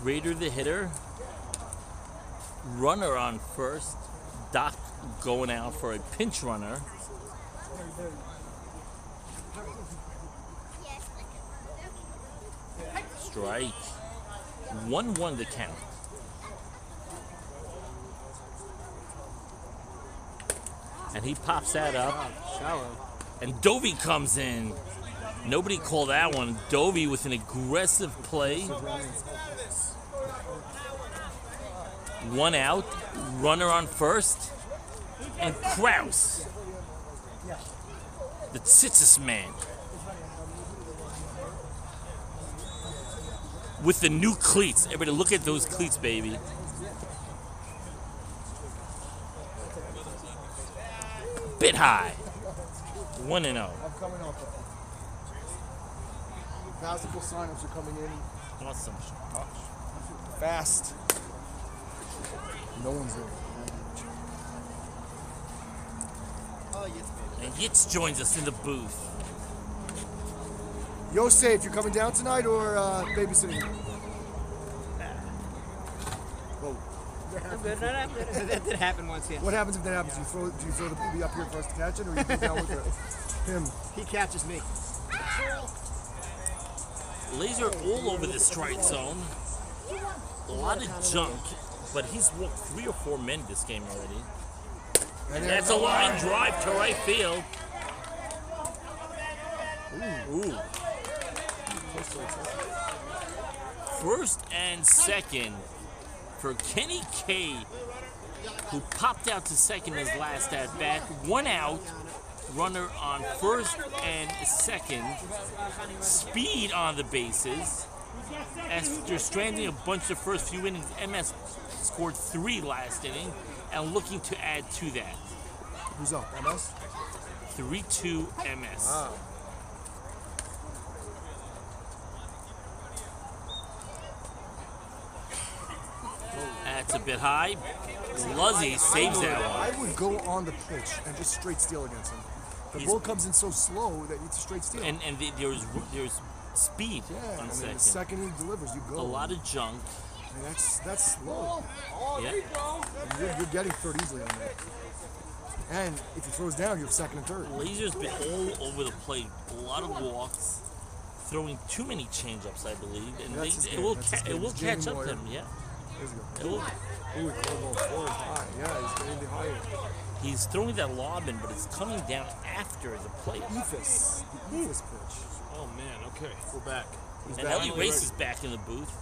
Raider the hitter. Runner on first. Doc going out for a pinch runner. Strike. 1-1 to count. And he pops that up. Shallow. And Dovey comes in. Nobody called that one. Dovey with an aggressive play. 1 out. Runner on first. And Kraus the Tsitsis man. With the new cleats. Everybody look at those cleats, baby. Bit high. 1-0. I'm coming off that. Basketball signups are coming in Awesome. fast. No one's there. And Yitz joins us in the booth. Yosef, you coming down tonight or babysitting? Whoa. That did happen once, yeah. What happens if that happens? Do you throw the baby up here for us to catch it, or you go down with him? He catches me. Laser all over the strike zone. A lot of junk, but he's walked 3 or 4 men this game already. And that's a line drive to right field. Ooh. First and second for Kenny K, who popped out to second his last at bat. 1 out. Runner on first and second. Speed on the bases. After stranding a bunch of first few innings, MS scored 3 last inning and looking to add to that. Who's up? MS? 3-2 MS. Wow. That's a bit high. Luzzy saves that one. I would go on the pitch and just straight steal against him. The ball comes in so slow that it's a straight steal. And there's speed yeah, on the second. second he delivers, you go. A lot of junk. And that's slow. Yeah. And you're getting third easily on that. And if he throws down, you're second and third. Laser's been all over the plate. A lot of walks, throwing too many changeups, I believe, and it will catch up to him. Yeah. It will. Ooh, called ball forward high. Yeah, he's getting the higher. He's throwing that lob in, but it's coming down after the plate. Ephus. The Ephus pitch. Oh man, okay, we're back. And Ellie Race is back in the booth.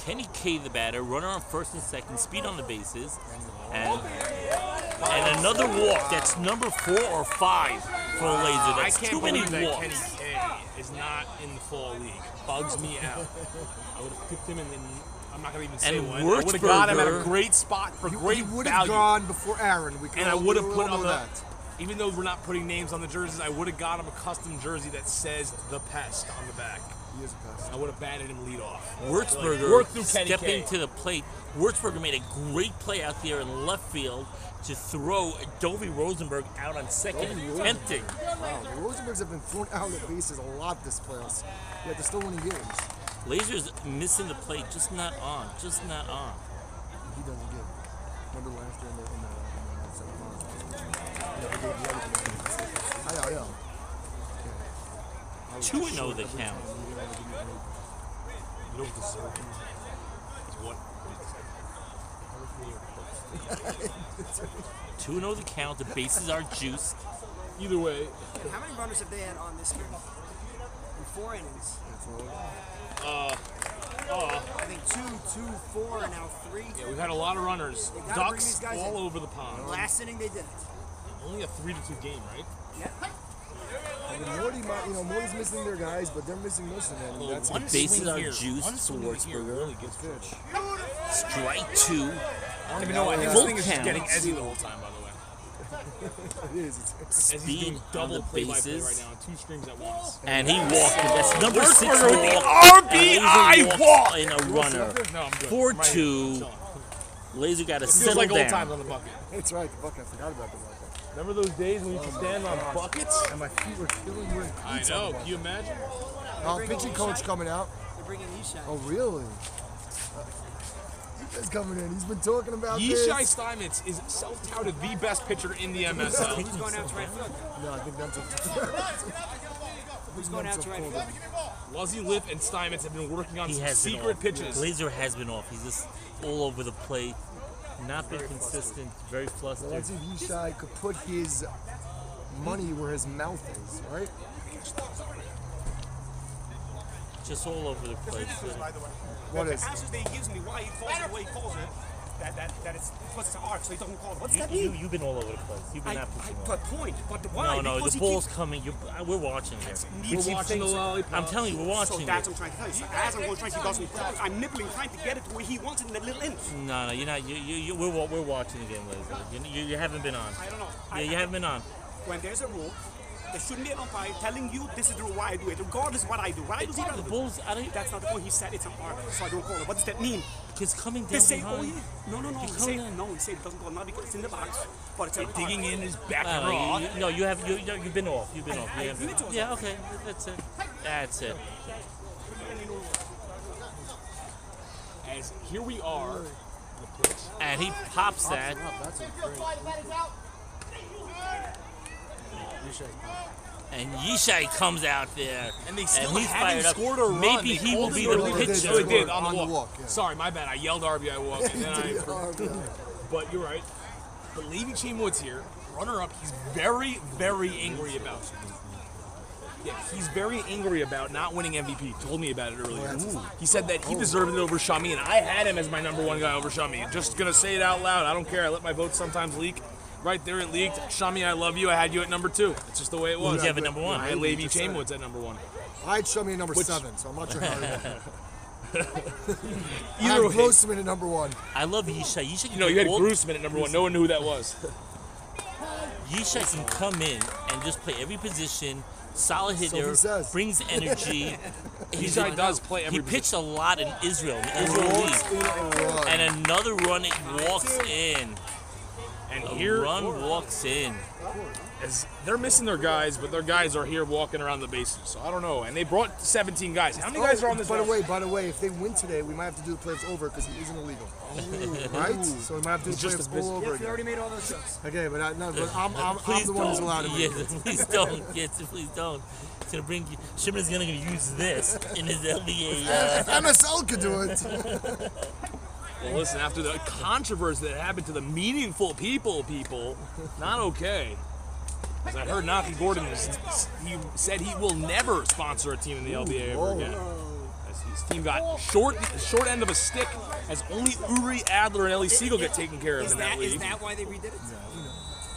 Kenny K, the batter, runner on first and second, speed on the bases, and another walk. That's number 4 or 5 for a Laser. That's too many walks. Kenny K is not in the fall league. Bugs me out. I would have picked him in. I'm not gonna even say And when. I would have got him at a great spot for great He would have value. gone before Aaron. And I would have put on on the. that. Even though we're not putting names on the jerseys, I would have got him a custom jersey that says "The Pest" on the back. He is a pest. I would have batted him lead off. Wurzburger Work through Kenny stepping K. to the plate. Wurzburger made a great play out there in left field to throw Dovey Rosenberg out on second and tempting. Wow, the Rosenbergs have been thrown out of bases a lot this playoffs. Yet they're still winning games. Laser's missing the plate, just not on, just not on. He doesn't get. Remember last year in the second round? Yeah. 2-0 the count. You don't deserve him. It's what? 2-0 the count. The bases are juiced. Either way. How many runners have they had on this game? In 4 innings. I think 2, 4, and now 3. Yeah, we've had a lot of runners. They gotta bring Ducks these guys all in. over the pond. Last inning they did it. Only a 3-2 game, right? Yeah. Morty's missing their guys, but they're missing most of them. That's One bases swing are here, juiced one for swing here Wurzburger. really gets pitch. Strike 2. I don't even know. I think Full this thing is just count. getting Ezzy the whole time, by the way. It is. Ezzy's Speed doing on double the play-by-play bases. right now on 2 streams at once. And he walked. That's number 6 Wurzburger with the walk. RBI And Laser walk! in a runner. No, I'm good. 4-2. Laser got to It feels settle like old times down. on the bucket. That's right, the buck. I forgot about the bucket. Remember those days when you used to stand on buckets? And my feet were killing me. I know. Can you imagine? Pitching coach coming out. They're bringing Yishai. Oh, really? He's coming in. He's been talking about Yishai this. Steinmetz is self-touted the best pitcher in the MSL. Who's going out to right field? No, I think that's Who's going out to right field? Luzzy, Lip, and Steinmetz have been working on He some has been secret off. pitches. Laser has been off. He's just all over the plate. Not been consistent. Very flustered. Let's see if Yishai could put his money where his mouth is, right? Just all over the place. What The is? passes that he gives me, why he calls it the way he calls it, that it's what's the arc, so he doesn't call it. What's that You, mean? you've been all over the place. You've been absolutely all over. Point, but why? No, Because the he ball's keeps- coming. We're watching here. We're watching the lollipop. I'm telling you, we're watching So that's it. what I'm trying to tell you. So as I'm going to try, he doesn't. I'm nibbling, trying to get it to where he wants it in that little inch. No, you're not. We're watching the game, Leslie. You haven't been on. I don't know. Yeah, you haven't been on. When there's a rule, there shouldn't be an umpire telling you this is the rule why I do it, regardless of what I do. What I do is The irrelevant. Bulls, I don't. That's not the point. He said it's an arc, so I don't call it. What does that mean? It's coming down They say, oh behind. yeah, no. He coming say, in. no, he said it doesn't call it, not because it's in the box, but it's an Digging arc. in his back No, and no, raw. you've been off. You've been off. I You haven't- admit to it. Yeah, okay, that's it. That's it. As here we are. And he pops that. That's a great. And Yishai comes out there, And they still he's haven't fired up. scored a run. Maybe They he will called be it the early. pitcher. Oh, it did on On the the walk. walk, yeah. Sorry, my bad. I yelled RBI walk, and then I. But you're right. But Levy Chainwood's here, runner-up. He's very, very angry about it. Yeah, he's very angry about not winning MVP. Told me about it earlier. He said that he deserved it over Shami, and I had him as my number one guy over Shami. Just gonna say it out loud. I don't care. I let my votes sometimes leak. Right there, it leaked. Shami, I love you. I had you at number 2. It's just the way it was. Who'd you have at number 1? I had Levy Chainwoods at number 1. I'd show me at number 7, so I'm not sure how to I Either had way, Grossman at number 1. I love Yishai. Yishai can you had all- Grossman at number 1. No one knew who that was. Yishai can come in and just play every position. Solid hitter, he says. brings energy. Yishai does play every He pitched a lot in Israel, in the Israel Walks League. in a run. And another run, it walks in. And A here, run walks in. as they're missing their guys, but their guys are here walking around the bases. So I don't know. And they brought 17 guys. How many guys are on this By the roster? way, if they win today, we might have to do the playoffs over because he isn't illegal. Right? So we might have to do the just a playoffs all over We again. already made all those shots. Okay, but I'm the Please one who's allowed to don't. make Yes, it. please don't. Yes, please don't. It's gonna bring. Shimmer's gonna use this in his LBA. MSL could do it. Well, listen, after the controversy that happened to the meaningful people, not okay. As I heard Naki Gordon, he said he will never sponsor a team in the LBA ever again. As his team got short end of a stick, as only Uri Adler and Ellie Siegel get taken care of in that Is league. that why they redid it?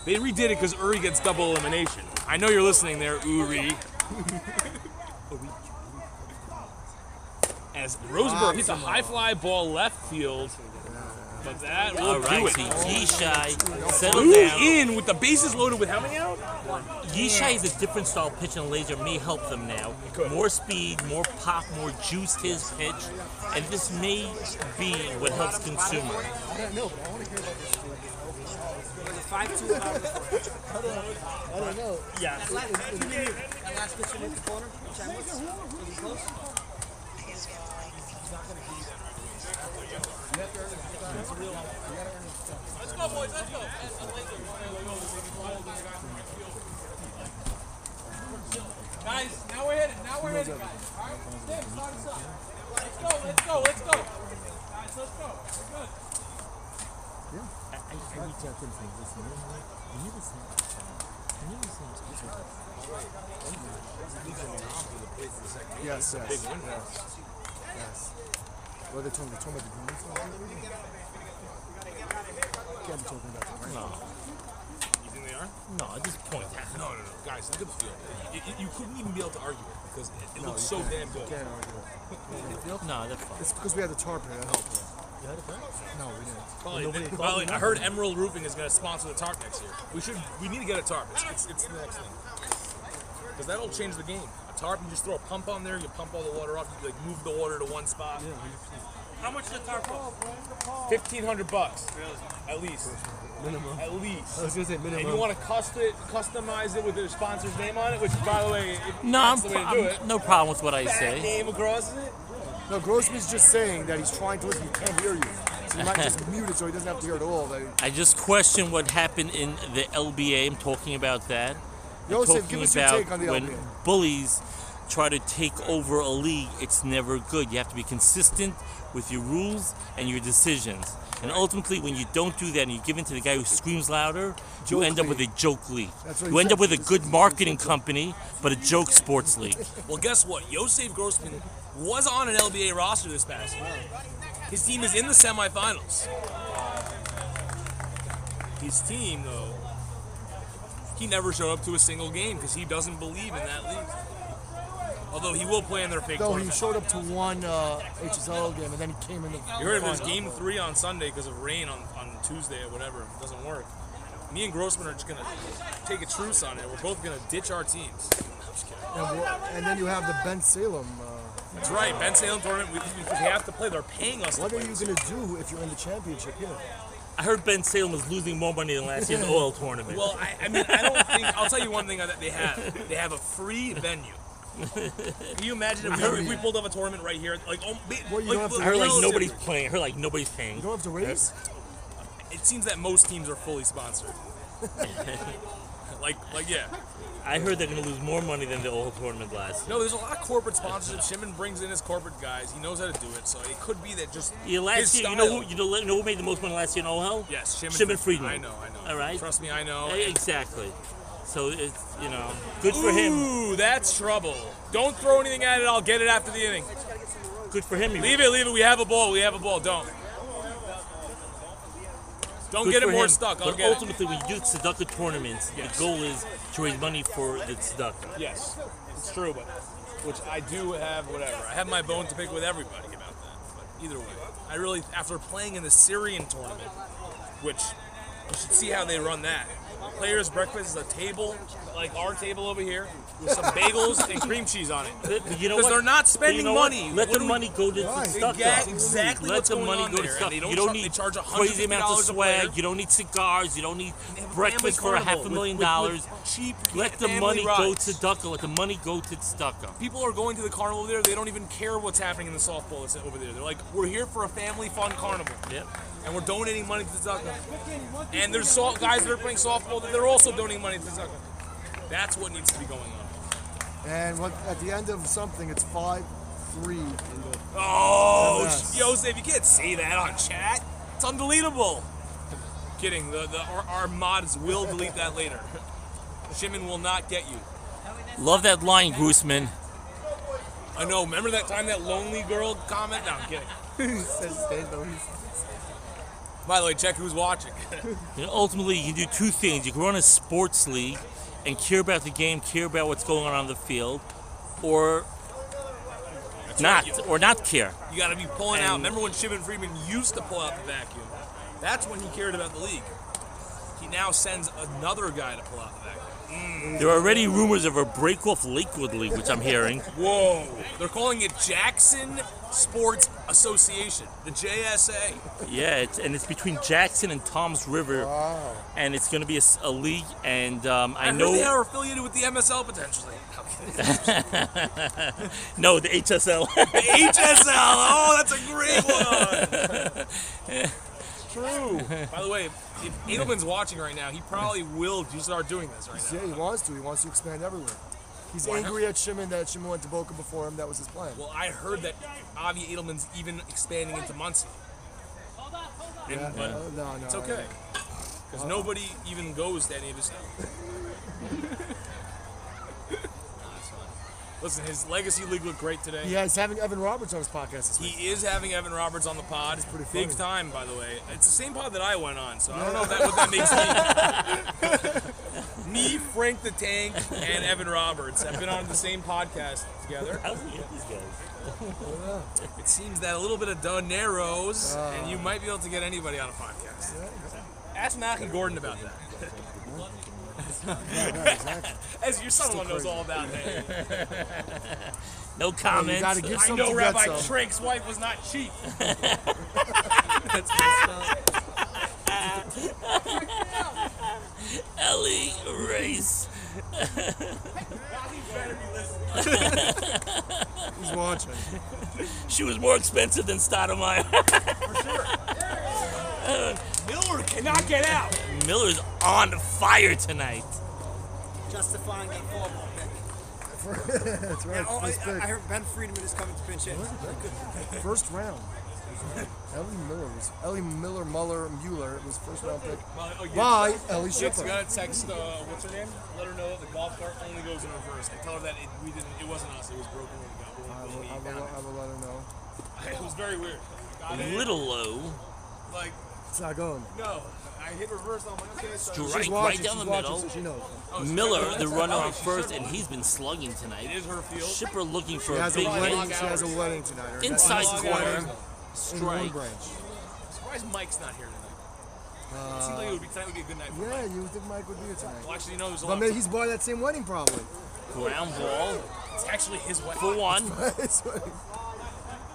They redid it because Uri gets double elimination. I know you're listening there, Uri. As Rosenberg hits a high fly ball left field, but that will All do right, it. see, Yishai, settle Move down. in with the bases loaded with how many out? Yishai is a different style pitch, and laser may help them now. More speed, more pop, more juice to his pitch, and this may be what helps consumer. Was it 5-2 about it? I don't know. Yeah. That last pitch in the corner, which I was really close. Let's go, boys. Let's go. Guys, now we're hitting. Now we're hitting, guys. All right, Tim, start us up. Let's go. Let's go. Let's go. Guys, let's go. We're good. I reach out to him and say, listen, you never said Yes. Well, they're talking about the Bruins. Can't be talking about that, right? No, You think they are? no, at this point. No. Guys, look at the field. You couldn't even be able to argue it because it looks so damn good. Can't argue it. No, that's fine. It's because we had the tarp here. That helped. No, we didn't. Probably, I heard Emerald Roofing is going to sponsor the tarp next year. We need to get a tarp. It's the next thing. Because that'll change the game. A tarp, you just throw a pump on there, you pump all the water off, you like move the water to one spot. How much is the tarp cost? $1,500 at least. Minimum. At least. I was gonna say And minimum. you want to customize it with the sponsor's name on it, which, by the way, No, that's the way to do it. no problem with what I That say. name across it. No, Grossman's just saying that he's trying to listen. He can't hear you. So you might just mute it so he doesn't have to hear it all. I just question what happened in the LBA. I'm talking about that. I'm Yosef, talking give us your about take on the when LBA. bullies try to take over a league. It's never good. You have to be consistent with your rules and your decisions. And ultimately, when you don't do that and you give in to the guy who screams louder, you Joke end up league. with a joke league. That's what You he end said. up with a good marketing company, but a joke sports league. Well, guess what? Yosef Grossman was on an LBA roster this past year. His team is in the semifinals. His team, though, he never showed up to a single game because he doesn't believe in that league. Although he will play in their fake No, he tournament. showed up to one HSL game and then he came in the. You heard of his final. game 3 on Sunday because of rain on Tuesday or whatever. It doesn't work. Me and Grossman are just going to take a truce on it. We're both going to ditch our teams. And then you have the Ben Salem. That's right. Ben Salem tournament, we have to play. They're paying us What to are play. you going to do if you're in the championship here? I heard Ben Salem was losing more money than last year's oil tournament. Well, I mean, I don't think. I'll tell you one thing that they have. They have a free venue. Can you imagine if we pulled up a tournament right here? Like, Well, you don't have to I heard like relative- nobody's playing. I heard like nobody's paying. You don't have to raise? It seems that most teams are fully sponsored. like, yeah. I heard they're going to lose more money than the oil tournament last year. No, there's a lot of corporate sponsorship. Shimon brings in his corporate guys. He knows how to do it. So it could be that just Yeah, last his year, style. you know who made the most money last year in OHL? Yes, Shimon Friedman. I know. All right. Trust me, I know. Exactly. So it's good for him. Ooh, that's trouble. Don't throw anything at it. I'll get it after the inning. Good for him. Leave it. We have a ball. Don't. Don't Good get it for more him. stuck. I'll But get it. ultimately, when you do tzedakah tournaments, Yes. the goal is to raise money for the tzedakah. Yes, it's true, but which I do have, whatever. I have my bone to pick with everybody about that. But either way, I really, after playing in the Syrian tournament, which you should see how they run that. Players' breakfast is a table, like our table over here, with some bagels and cream cheese on it. But you know Because what? they're not But spending you know what? money. Let What the do we- money go to tzedakah. Exactly Let what's the going money on go to there. stuff. And they don't You don't char- need they charge crazy amounts of $150 a swag. player. You don't need cigars. You don't need They have a breakfast family for $500,000. carnival with cheap Let the family money go rides. to tzedakah. Let the money go to tzedakah. People are going to the carnival over there. They don't even care what's happening in the softball that's over there. They're like, we're here for a family fun carnival. Yep. And we're donating money to Tzedakah. And there's guys that are playing softball that they're also donating money to Tzedakah. That's what needs to be going on. And at the end of something, it's 5-3. Oh, Yes. Joseph, you can't say that on chat. It's undeletable. Kidding. Our mods will delete that later. Shimon will not get you. Love that line, Grossman. I know. Remember that time that lonely girl comment? No, I'm kidding. By the way, check who's watching. Ultimately, you can do two things. You can run a sports league and care about the game, care about what's going on the field, or not care. You got to be pulling out. And- Remember when Shimon Friedman used to pull out the vacuum? That's when he cared about the league. He now sends another guy to pull out the vacuum. There are already rumors of a break-off Lakewood League, which I'm hearing. Whoa. They're calling it Jackson Sports Association, the JSA. Yeah, it's between Jackson and Toms River, and it's going to be a league. And I heard know they are affiliated with the MSL potentially. no, the HSL. The HSL. Oh, that's a great one. True. By the way, if Edelman's watching right now, he probably will just start doing this right now. Yeah, he wants to. He wants to expand everywhere. He's angry at Shimon that Shimon went to Boca before him. That was his plan. Well, I heard that Avi Edelman's even expanding into Muncie. And, but No. it's okay. Because nobody even goes to any of his stuff. Listen, his Legacy League looked great today. Yeah, he's having Evan Roberts on his podcast this week. He is having Evan Roberts on the pod. It's pretty big funny. time, by the way. It's the same pod that I went on, so I don't know what that makes me. Me, Frank the Tank, and Evan Roberts have been on the same podcast together. How's he get these guys? It seems that a little bit of Doneros, and you might be able to get anybody on a podcast. Ask Mackie Gordon about that. As your son knows all about that. No comment. You gotta give I some know to Rabbi get some. Trink's wife was not cheap. Ellie Race. He's watching. She was more expensive than Stoudemire. Miller cannot get out. Miller's on fire tonight. Justifying that four ball pick. That's right. Oh, First pick. I heard Ben Friedman is coming to pinch hit. First round. Ellie Mueller was first round pick by Ellie Chick's Schiffer. gonna text what's her name? Let her know that the golf cart only goes in reverse. I tell her that it wasn't us. It was broken when we got when we I found will let her know. it. It was very weird. Got A in, little low. like It's not going. No. I hit reverse on my Strike She's right watching, down she's the watching, middle. so she knows. Miller, the runner on first, and he's been slugging tonight. It is her field. Shipper looking for She a has a big wedding. hit. She has a wedding tonight. Her Inside nephew's corner. wedding in one Strike. branch. I'm surprised Mike's not here tonight. It seems like tonight would be a good night for Yeah, Mike. you would think Mike would be here tonight. Well, actually, you know, there's a But lot. maybe he's part of that same wedding, probably. Ground ball It's actually his wedding. for one. It's wedding.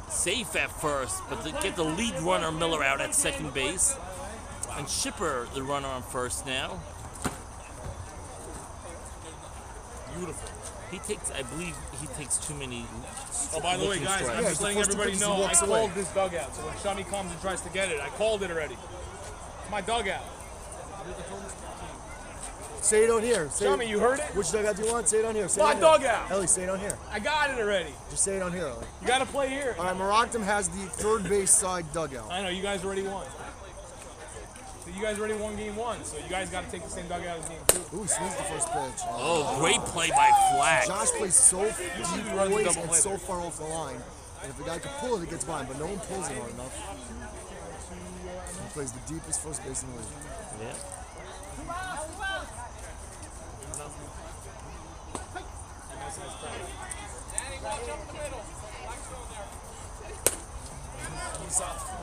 Safe at first, but to get the lead runner Miller out at second base. And Shipper, the runner on first now. Beautiful. He takes, I believe, he takes too many. Oh, by the way, looking guys, strikes. I'm Yeah, just the letting first two everybody pitches, he know I walks away. called this dugout. So when Shami comes and tries to get it, I called it already. It's my dugout. Say it on here. Say Shami, you heard it? Which dugout do you want? Say it on here. Say My it on here. dugout. Ellie, say it on here. I got it already. Just say it on here, Ellie. You got to play here. All right, Maroctum has the third base side dugout. I know, you guys already won. So you guys already won game one, so you guys got to take the same dugout as game two. Ooh, swings the first pitch. Oh, great play by Flack. Josh plays so deep runs a ways double and play so there. far off the line. And if the guy can pull it, it gets by him, but no one pulls it hard enough. He plays the deepest first base in the league. Yeah.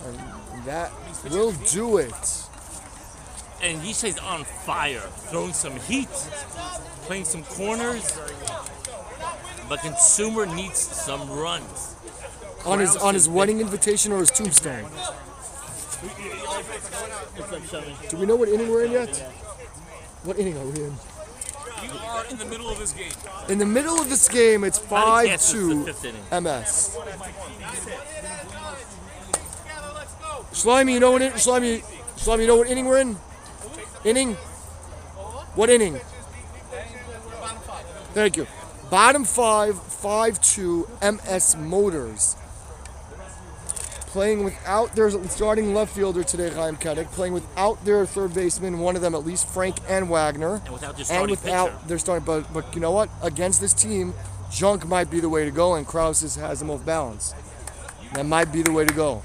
And that will do it. And Yishai's on fire, throwing some heat, playing some corners. But Consumer needs some runs. On his wedding invitation or his tombstone? Do we know what inning we're in yet? What inning are we in? You are in the middle of this game. In the middle of this game, it's I guess it's the 5-2 fifth inning. MS. Slimy, you know what? Slimy, you know what inning we're in? Inning? What inning? Thank you. Bottom 5, 5-2 MS Motors. Playing without their starting left fielder today, Chaim Kedek, playing without their third baseman, one of them at least, Frank and Wagner. And without their starting pitcher. Their starting, but you know what? Against this team, junk might be the way to go, and Krause has them off balance. That might be the way to go.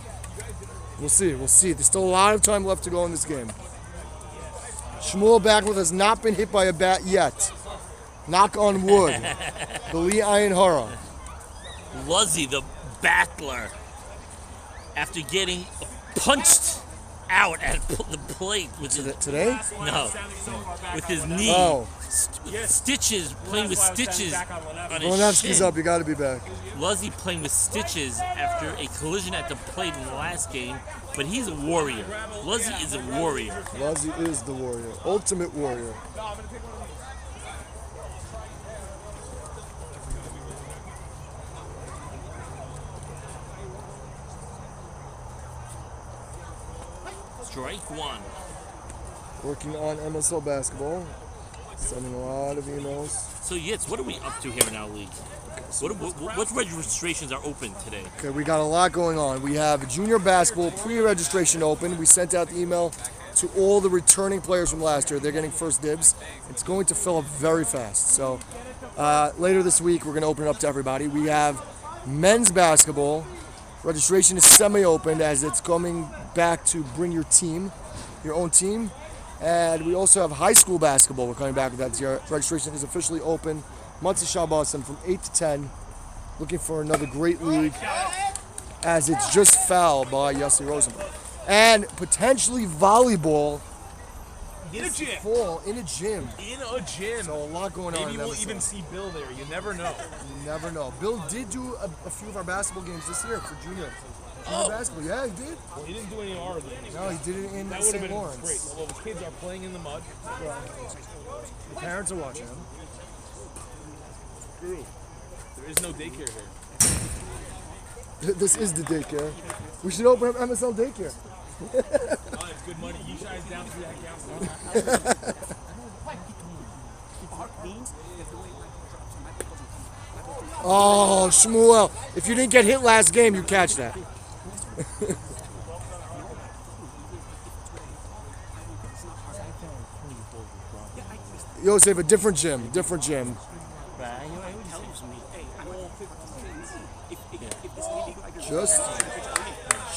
We'll see. We'll see. There's still a lot of time left to go in this game. Shmuel Backlund has not been hit by a bat yet. Knock on wood. The Lee Iron Horror. Luzzy, the battler, after getting punched out at the plate with his, Today? no, with his knee. Oh. Stitches, playing with stitches on his Volanevsky's shin. up. You got to be back. Luzzy playing with stitches after a collision at the plate in the last game, but he's a warrior. Luzzy is a warrior. Luzzy is the warrior. Ultimate warrior. Strike one. Working on MSL basketball. Sending a lot of emails. So Yitz, what are we up to here in our league? What registrations are open today? Okay, we got a lot going on. We have junior basketball pre-registration open. We sent out the email to all the returning players from last year. They're getting first dibs. It's going to fill up very fast. So later this week, we're going to open it up to everybody. We have men's basketball. Registration is semi-open as it's coming back to bring your team, your own team. And we also have high school basketball. We're coming back with that this year. Registration is officially open. Monsey Shabbasan from 8 to 10. Looking for another great league as it's just fouled by Yossi Rosenberg. And potentially volleyball In a gym. fall in a gym. In a gym. So a lot going on. Maybe in we'll that even episode. see Bill there. You never know. You never know. Bill did do a few of our basketball games this year for junior. Oh. Basketball. Yeah, he did. Well, he didn't do any of our games. No, he did it in That would have St. been Lawrence. great. Although the kids are playing in the mud. The parents are watching him. Screw. There is no daycare here. This is the daycare. We should open up MSL daycare. Oh, it's good money. Yishai's down through that council. Oh, Shmuel. If you didn't get hit last game, you catch that. Yosef, a different gym. Different gym.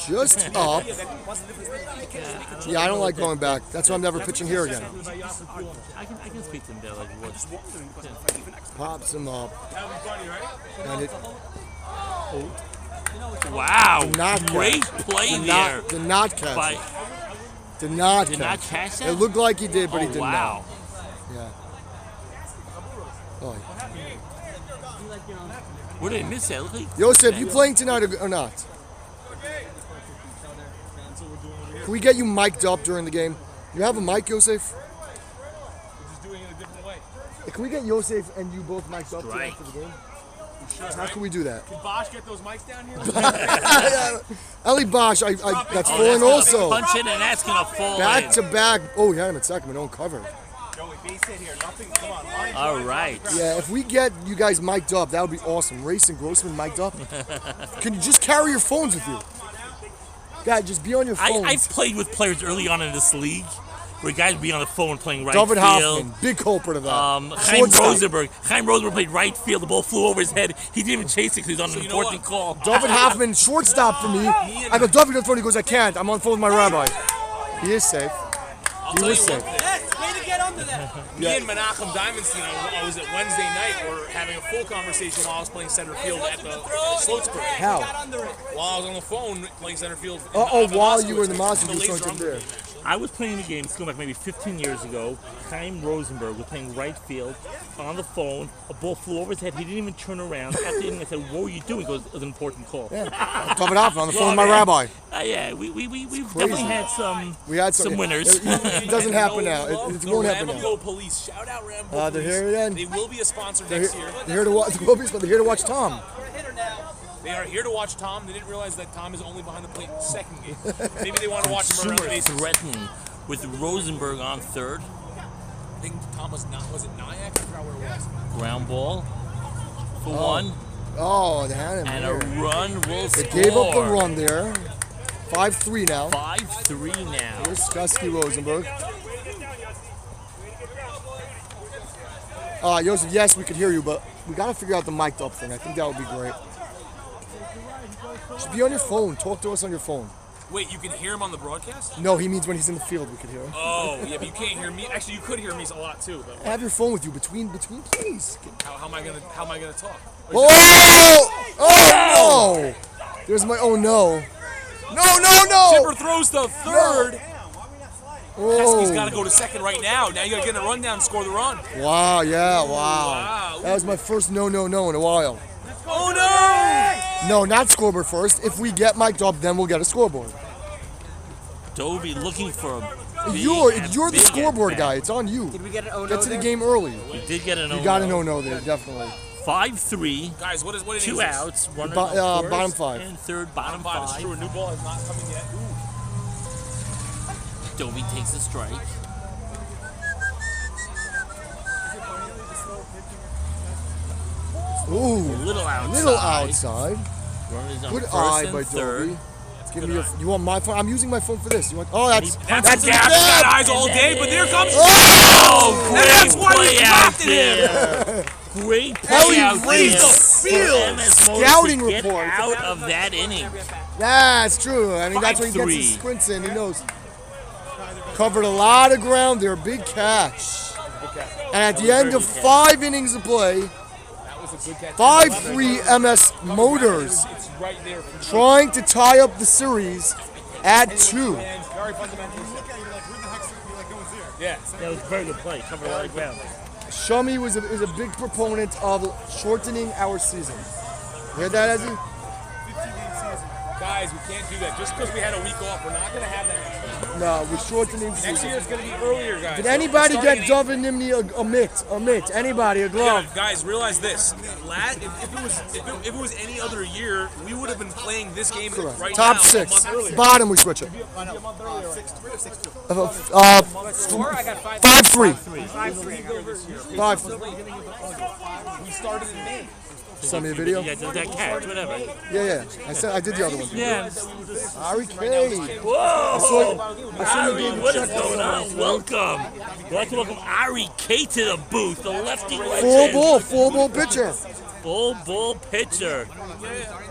just up. Yeah, I don't like going back. That's why I'm never pitching here again. I can speak to him there. Like, what? Pops him up. And it, Wow. Did not Great catch. play Did there. not, did not catch By, it. Did not did catch not it. catch that? It looked like he did, but he Oh, did wow. not. Yeah. Oh, Where did they miss that? Look like Yosef, you playing tonight or not? Can we get you mic'd up during the game? You have a mic, Yosef? Just doing it a different way. Can we get Yosef and you both mic'd up Strike. after the game? How can we do that? Can Bosch get those mics down here? Eli Bosch, that's oh, falling that's gonna also. punch it, and that's gonna fall Back in. to back. Oh, he had him at second, but don't cover. Joey, base hit here. Nothing. Come on. Line All right. Yeah, if we get you guys mic'd up, that would be awesome. Race and Grossman mic'd up. Can you just carry your phones with you? God, just be on your phones. I've played with players early on in this league where guys would be on the phone playing right David field. Hoffman, big culprit of that. Chaim Shortstop. Rosenberg. Chaim Rosenberg played right field. The ball flew over his head. He didn't even chase it because he was on an important call. David Hoffman, shortstop for me. I go, David, on the phone. He goes, I can't. I'm on the phone with my rabbi. He is safe. He was safe. way to get under that. Me and Menachem Diamondstein, I was at Wednesday night, we're having a full conversation while I was playing center field at the Sloatsburg. How? While I was on the phone playing center field. While you were in the Monsters, you Laser started there. I was playing the game, it's going back maybe 15 years ago. Chaim Rosenberg was playing right field on the phone. A ball flew over his head. He didn't even turn around. After hitting, I said, what were you doing? He goes, it was an important call. Yeah. David Hoffman on the phone with my rabbi. Yeah, we've definitely had some winners. It doesn't happen now. It won't happen now. Rambo Police. Shout out Rambo They're Police. here again. They will be a sponsor They're next here, year. they're here to watch. They're here to watch Tom. They are here to watch Tom. They didn't realize that Tom is only behind the plate in the second game. Maybe they want to watch him around the Super bases. threatening with Rosenberg on third. I think Tom was it Nyack? I forgot where it was. Ground ball for one. Oh, they had him And there. a run will They score. gave up the run there. 5-3 now. 5-3 now. Here's Skusky Rosenberg. Joseph, yes, we could hear you, but we got to figure out the mic'd up thing. I think that would be great. Just be on your phone. Talk to us on your phone. Wait, you can hear him on the broadcast? No, he means when he's in the field, we could hear him. Oh, yeah, but you can't hear me. Actually, you could hear me a lot too. But Have your phone with you between plays. how am I gonna talk? Oh! Oh no! There's my oh no. No! Chipper throws to third. Oh. He's got to go to second right now. Now you got to get in a rundown and score the run. Wow, yeah, wow. Wow. That was my first no in a while. Oh no! No, not scoreboard first. If we get mic'd up, then we'll get a scoreboard. Dobie looking for a big, You're the big scoreboard at guy. bat. It's on you. Did we get an oh no Get to the there? game early. We did get an You got an oh-no there, definitely. 5-3, Guys, what is two this? outs, runner Bo- on first bottom five. and third, bottom Five. It's five. true. A new ball has not come in yet. Ooh. Dobie takes a strike. Ooh, Little outside. little outside. Runners on Good first eye and by third. Dobie. Give me you want my phone? I'm using my phone for this. You want? Oh, that's That's a a gap. He's got jab. eyes all day, but there comes. Oh, And great that's why we play out drafted him. there. Great Ellie play out Reese. there. for MS Motors Scouting to get report. out of that inning. That's true. I mean, that's when he gets 5-3. his sprints in. He knows. Covered a lot of ground there. Big catch. And at the end of 5 innings of play, 5-3 MS Motors It's right there. trying to tie up the series at 2. Very fundamental. Yeah. That was a very good play. Covered a lot of ground. Shummy is a big proponent of shortening our season. You heard that, Ezzy? Guys, we can't do that. Just because we had a week off, we're not going to have that. No, we're shortening the Next season. year it's going to be earlier, guys. Did anybody Starting get in Dove and Nimney a mitt? Anybody, a glove? Yeah, guys, realize this. If it was any other year, we would have been playing this game Correct. right Top now 6. a month earlier. Bottom, we switch it. 5-3. 5-3. We started in May. Send me a video. Yeah, that catch, whatever. Yeah. I did the other one. Yeah. Ari K. Whoa! Ari, Ari, what is going on? Welcome. We'd like to welcome Ari K to the booth, the lefty legend. Full ball pitcher. Full ball pitcher.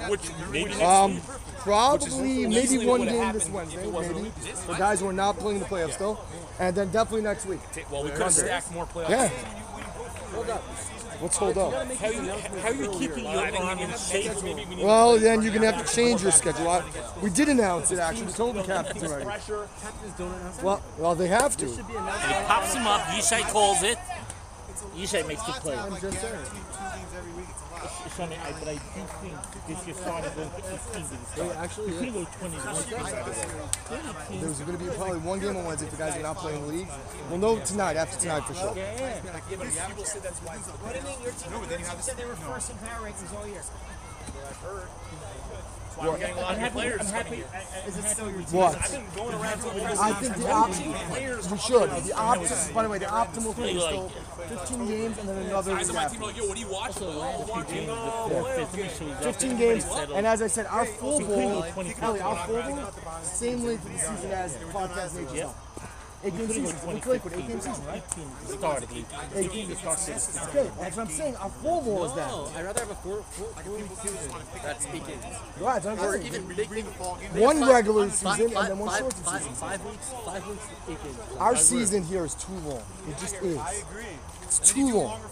Which maybe next week. Probably, maybe easily one would've game happened this if Wednesday, it wasn't a maybe. week. For guys who are not playing the playoffs still. And then definitely next week. Well, we could have stacked more playoffs. Yeah. Hold up. Let's hold up. How are you keeping your arm in shape? Well, then you're going to have to change your schedule. We did announce it, actually. We told the captains already. Captains don't announce it. Well, they have to. Should be announced. He pops him up. Yishai calls it. Yishai makes the play. I'm just saying. Sonny, but I do think this year started going to 18 to the Hey, start. actually, You could go 20 to 1. There's going to be probably one game on Wednesday for guys who are not playing the league. We'll know tonight, after tonight for sure. What do you mean your team said they were first in power rankings all year? We're getting a lot of players. I'm happy. Is it still your team? What? I've been going around to all these I think the option, we should. The option, by the way, the optimal thing is still 15 games and then another guys week on my team after. are like, yo, what do you watch? Also, last few games before 15 games, and as I said, our full bowl, Ellie, our full bowl, same length of the season as Podcast Nation stuff. 8-game season. We play for 8-game season, right? 18 started. 18 to start season. It's good. That's what I'm saying. Our full bowl is that. No, I'd rather have a four-week season. That's 8 games. Right, that's what Or I'm saying. even One regular season and then one short season. 5 weeks, 8 games. Our season here is too long. It just is. It's too long.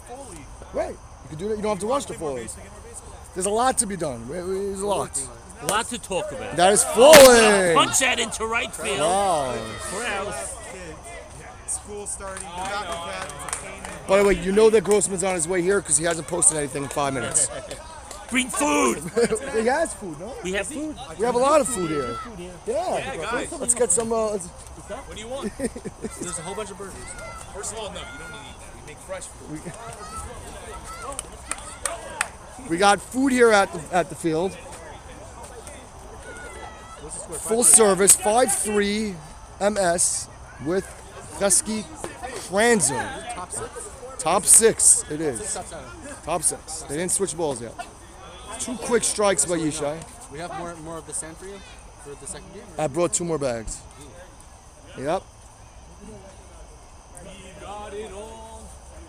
Right. You can do that. You don't have to watch the Foley. There's a lot to be done. There's a lot. A lot to talk about. That is Foley. Punch that into right field. Wow. Krause. School starting, the back of that, it's a pain. By the way, you know that Grossman's on his way here because he hasn't posted anything in 5 minutes. Bring food. He has food, no? We have food. We have a lot of food here. Yeah. guys. Let's get some. What do you want? There's a whole bunch of burgers. First of all, no, you don't need to eat that. We make fresh food. We got food here at the field. Full service, 5-3 MS with Husky Kranzer. Top 6, it is. Top 6. They didn't switch balls yet. 2 quick strikes by Yishai. We have more of the sand for you for the second game? I brought 2 more bags. Yep.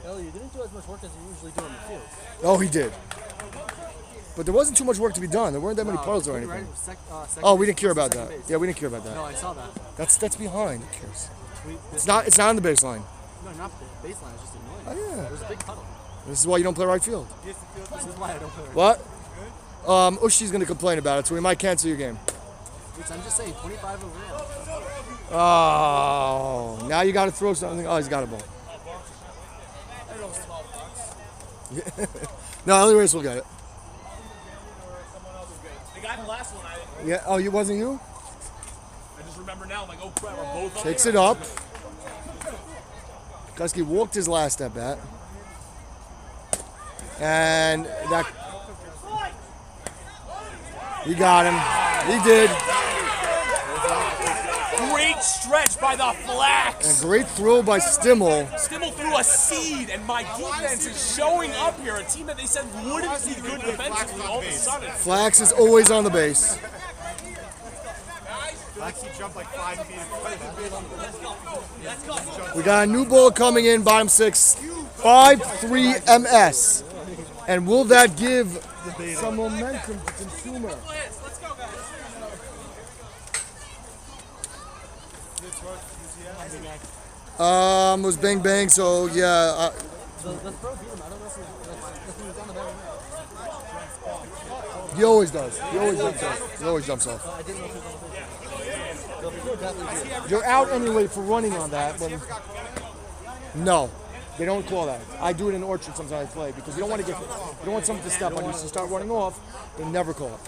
Ellie, you didn't do as much work as you usually do in the field. Oh, he did. But there wasn't too much work to be done. There weren't that many puddles or anything. Second Oh, we didn't care base, about second that. base. Yeah, we didn't care about No, that. I saw that. That's behind. Who cares? It's It's not on the baseline. No, not the baseline. It's just annoying. Oh, yeah. There's a big puddle. This is why you don't play right field. This is why I don't play. What? Ushi's going to complain about it, so we might cancel your game. Which I'm just saying, 25 overall. Oh, now you got to throw something. Oh, he's got a ball. No, Ellie Race will get it. The guy from the last one, Yeah. Oh, it wasn't you? I just remember now. I'm like, oh crap, we're both up Takes there. it up. Gusky walked his last at bat. And that. He got him. He did. Great stretch by the Flax. A great throw by Stimmel. Stimmel threw a seed, and my defense is showing up here. A team that they said wouldn't be good defensively, all of a sudden. Flax is always on the base. Lexi jumped like 5 feet. We got a new ball coming in, bottom 6. 5-3 MS. And will that give some momentum to Consumer? It was bang bang, so yeah. The throw beat him. I don't know if he was on the back. He always does. He always jumps off. He always jumps off. I didn't know if he was on the back. The throw definitely did. You're out anyway for running on that, but no, they don't call that. I do it in Orchard sometimes I play because you don't want to want someone to step on you, so you start running off. They never call it.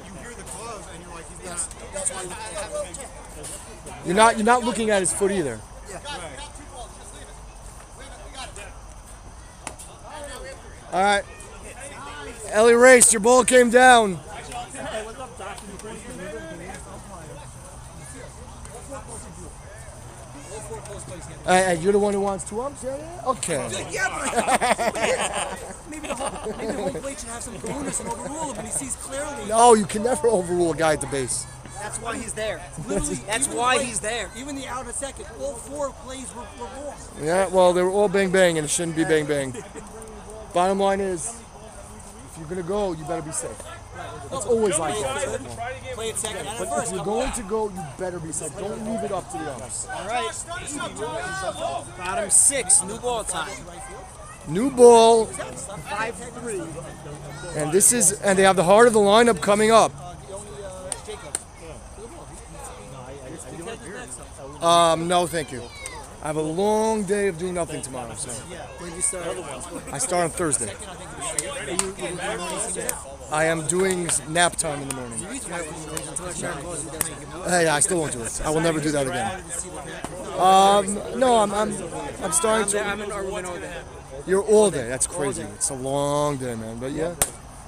You hear the glove and you're like, he's not. That's why You're not looking at his foot either. All right, Ellie Race, your ball came down. You're the one who wants 2 umps? Yeah. Okay. Maybe the home plate should have some coolness and overrule him when he sees clearly. No, you can never overrule a guy at the base. That's why he's there. Literally, That's even why the he's there. Even the out of second, all 4 plays were wrong. Yeah, well, they were all bang bang, and it shouldn't be bang bang. Bottom line is, if you're gonna go, you better be safe. It's always like that. Play it second and But first. if you're going to go, you better be set. Don't leave it up to the umps. All right. Bottom 6, new ball time. New ball, 5-3. and they have the heart of the lineup coming up. No, thank you. I have a long day of doing nothing tomorrow, so When do you start? I start on Thursday. I am doing nap time in the morning. Hey, I still won't do it. I will never do that again. No, I'm starting to. I'm in Irvine all day. You're all day. That's crazy. It's a long day, man. But yeah,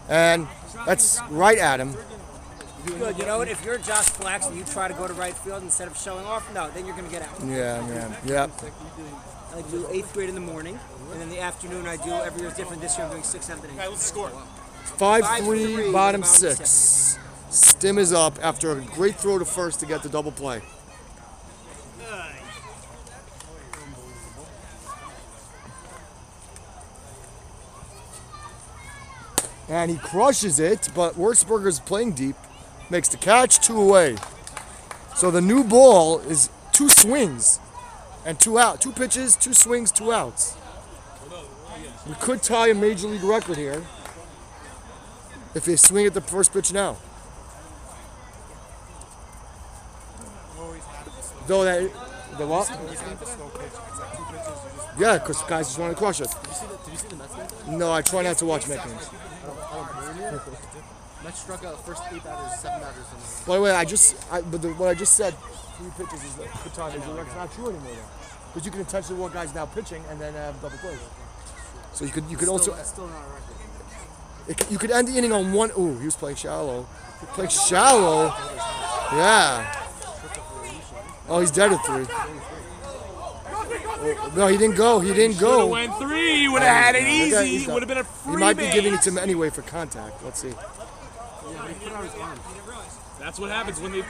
and that's right, Adam. Good. You know what? If you're Josh Flax and you try to go to right field instead of showing off, no, then you're going to get out. Yeah, man. Yep. I do 8th grade in the morning, and then the afternoon I do every year is different. This year I'm doing 6th, 7th, and 8th. Okay, let's score. 5-3, bottom 6. Stim is up after a great throw to first to get the double play. And he crushes it, but Wurzburger's playing deep. Makes the catch, 2 away. So the new ball is 2 swings and 2 out. 2 pitches, 2 swings, 2 outs. We could tie a major league record here if they swing at the first pitch now. Though that, the what? Yeah, because guys just want to crush it. Did you see the Mets game today? No, I try not to watch Met games. Mets struck out first 8 batters, 7 batters. By the way, what I just said, 3 pitches is good time. It's not true anymore now. Because you can intentionally walk guys now pitching and then have double plays. So you could also Still not a record. you could end the inning on 1. Ooh, he was playing shallow. Playing shallow. Yeah. Oh, he's dead at 3. Oh, no, he didn't go. He didn't Should have go. went 3. He would have had it Okay, easy. he's Would have been a He free might be giving it base. to him anyway for contact. Let's see. Yeah, but he put out his arm. That's what happens when they.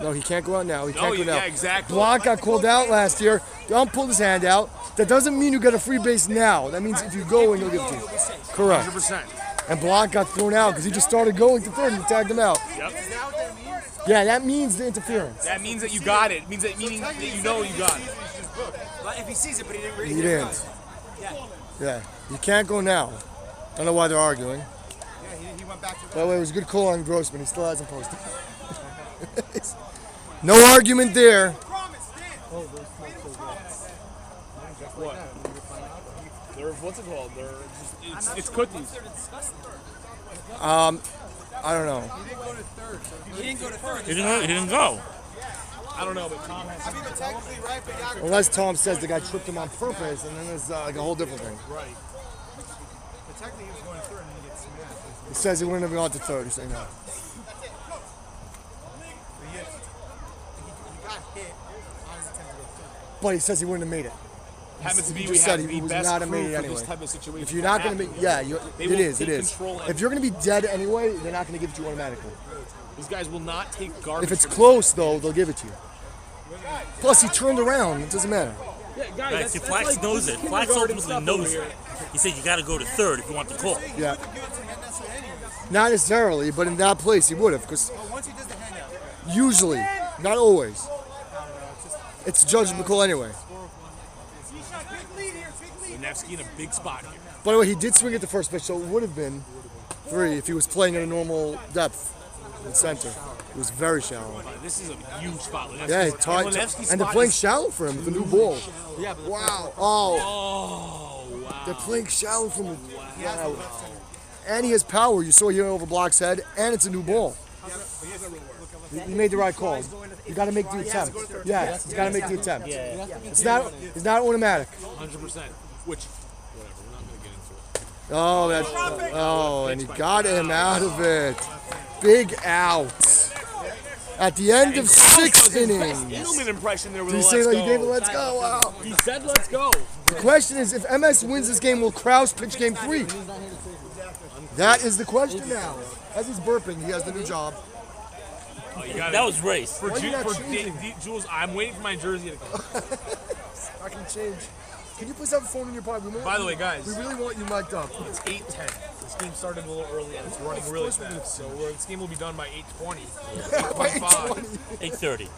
No, he can't go out now. He can't go yeah, now. exactly. Blanc got called out last year. Don't pull his hand out. That doesn't mean you get a free base now. That means if you go and you'll give it to you. Correct. 100%. And Blanc got thrown out because he just started going to third and you tagged him out. Yep. Yeah, that means the interference. That means that you got it. It means that meaning that you know you got it. Well, if he sees it, but he didn't read He it. didn't. Yeah, you can't go now. Don't know why they're arguing. Yeah, he went back to By the way, it was a good call on Grossman. He still hasn't posted. No argument there. What? They're what's it called? They're just it's cookies. I don't know. He didn't go to third. He didn't go. I don't know, but Tom has. I mean, but technically, right? But yeah, Unless Tom says the guy tripped him on purpose, and then there's like a whole different thing. Right. but technically he was going third and then he gets smashed. He says he wouldn't have gone to third. He's saying no. But he got hit on his attempt to go third. But he says he wouldn't have made it. Happens to be He we just have said he the was best not a crew made it for anyway. this type of situation. If you're not going to be, yeah, They it will is. take It is. control of If you're going to be dead anyway, they're not going to give it to you automatically. These guys will not take garbage. If it's for this. close, though, they'll give it to you. Plus, he turned around. It doesn't matter. Yeah, guys, Right, see, Flax knows it. Flax ultimately knows it. He said you got to go to third if you want the call. Yeah. Not necessarily, but in that place he would have, because Once he does the handout, usually, not always, it's judgment call anyway. Nevsky in a big spot here. By the way, he did swing at the first pitch, so it would have been 3 if he was playing at a normal depth in center. It was very shallow. This is a huge spot. Yeah, he tied, and they're playing shallow for him with the new ball. Yeah, but Wow. Oh, Oh wow. they're playing shallow from him. Wow. And he has power. You saw here over Block's head, and it's a new ball. He made the right call. You got to make the attempt. Yeah, he's got to make the attempt. It's not automatic. 100%. Which, whatever. We're not gonna get into it. Oh, and he got him out of it. Big out. At the end of 6 innings. Edelman impression there with Did he the say let's that go. he gave a let's go? Wow. He said let's go. The question is, if MS wins this game, will Kraus pitch game 3? That is the question now. As he's burping, he has the new job. Oh, you got That was race. for, Why you not changing? Jules. I'm waiting for my jersey to come. I can change. Can you please have a phone in your pocket? By the way, guys, We really want you mic'd up. it's 8:10. this game started a little early and it's running really fast. So this game will be done by 8:20. 8:20. 8:30.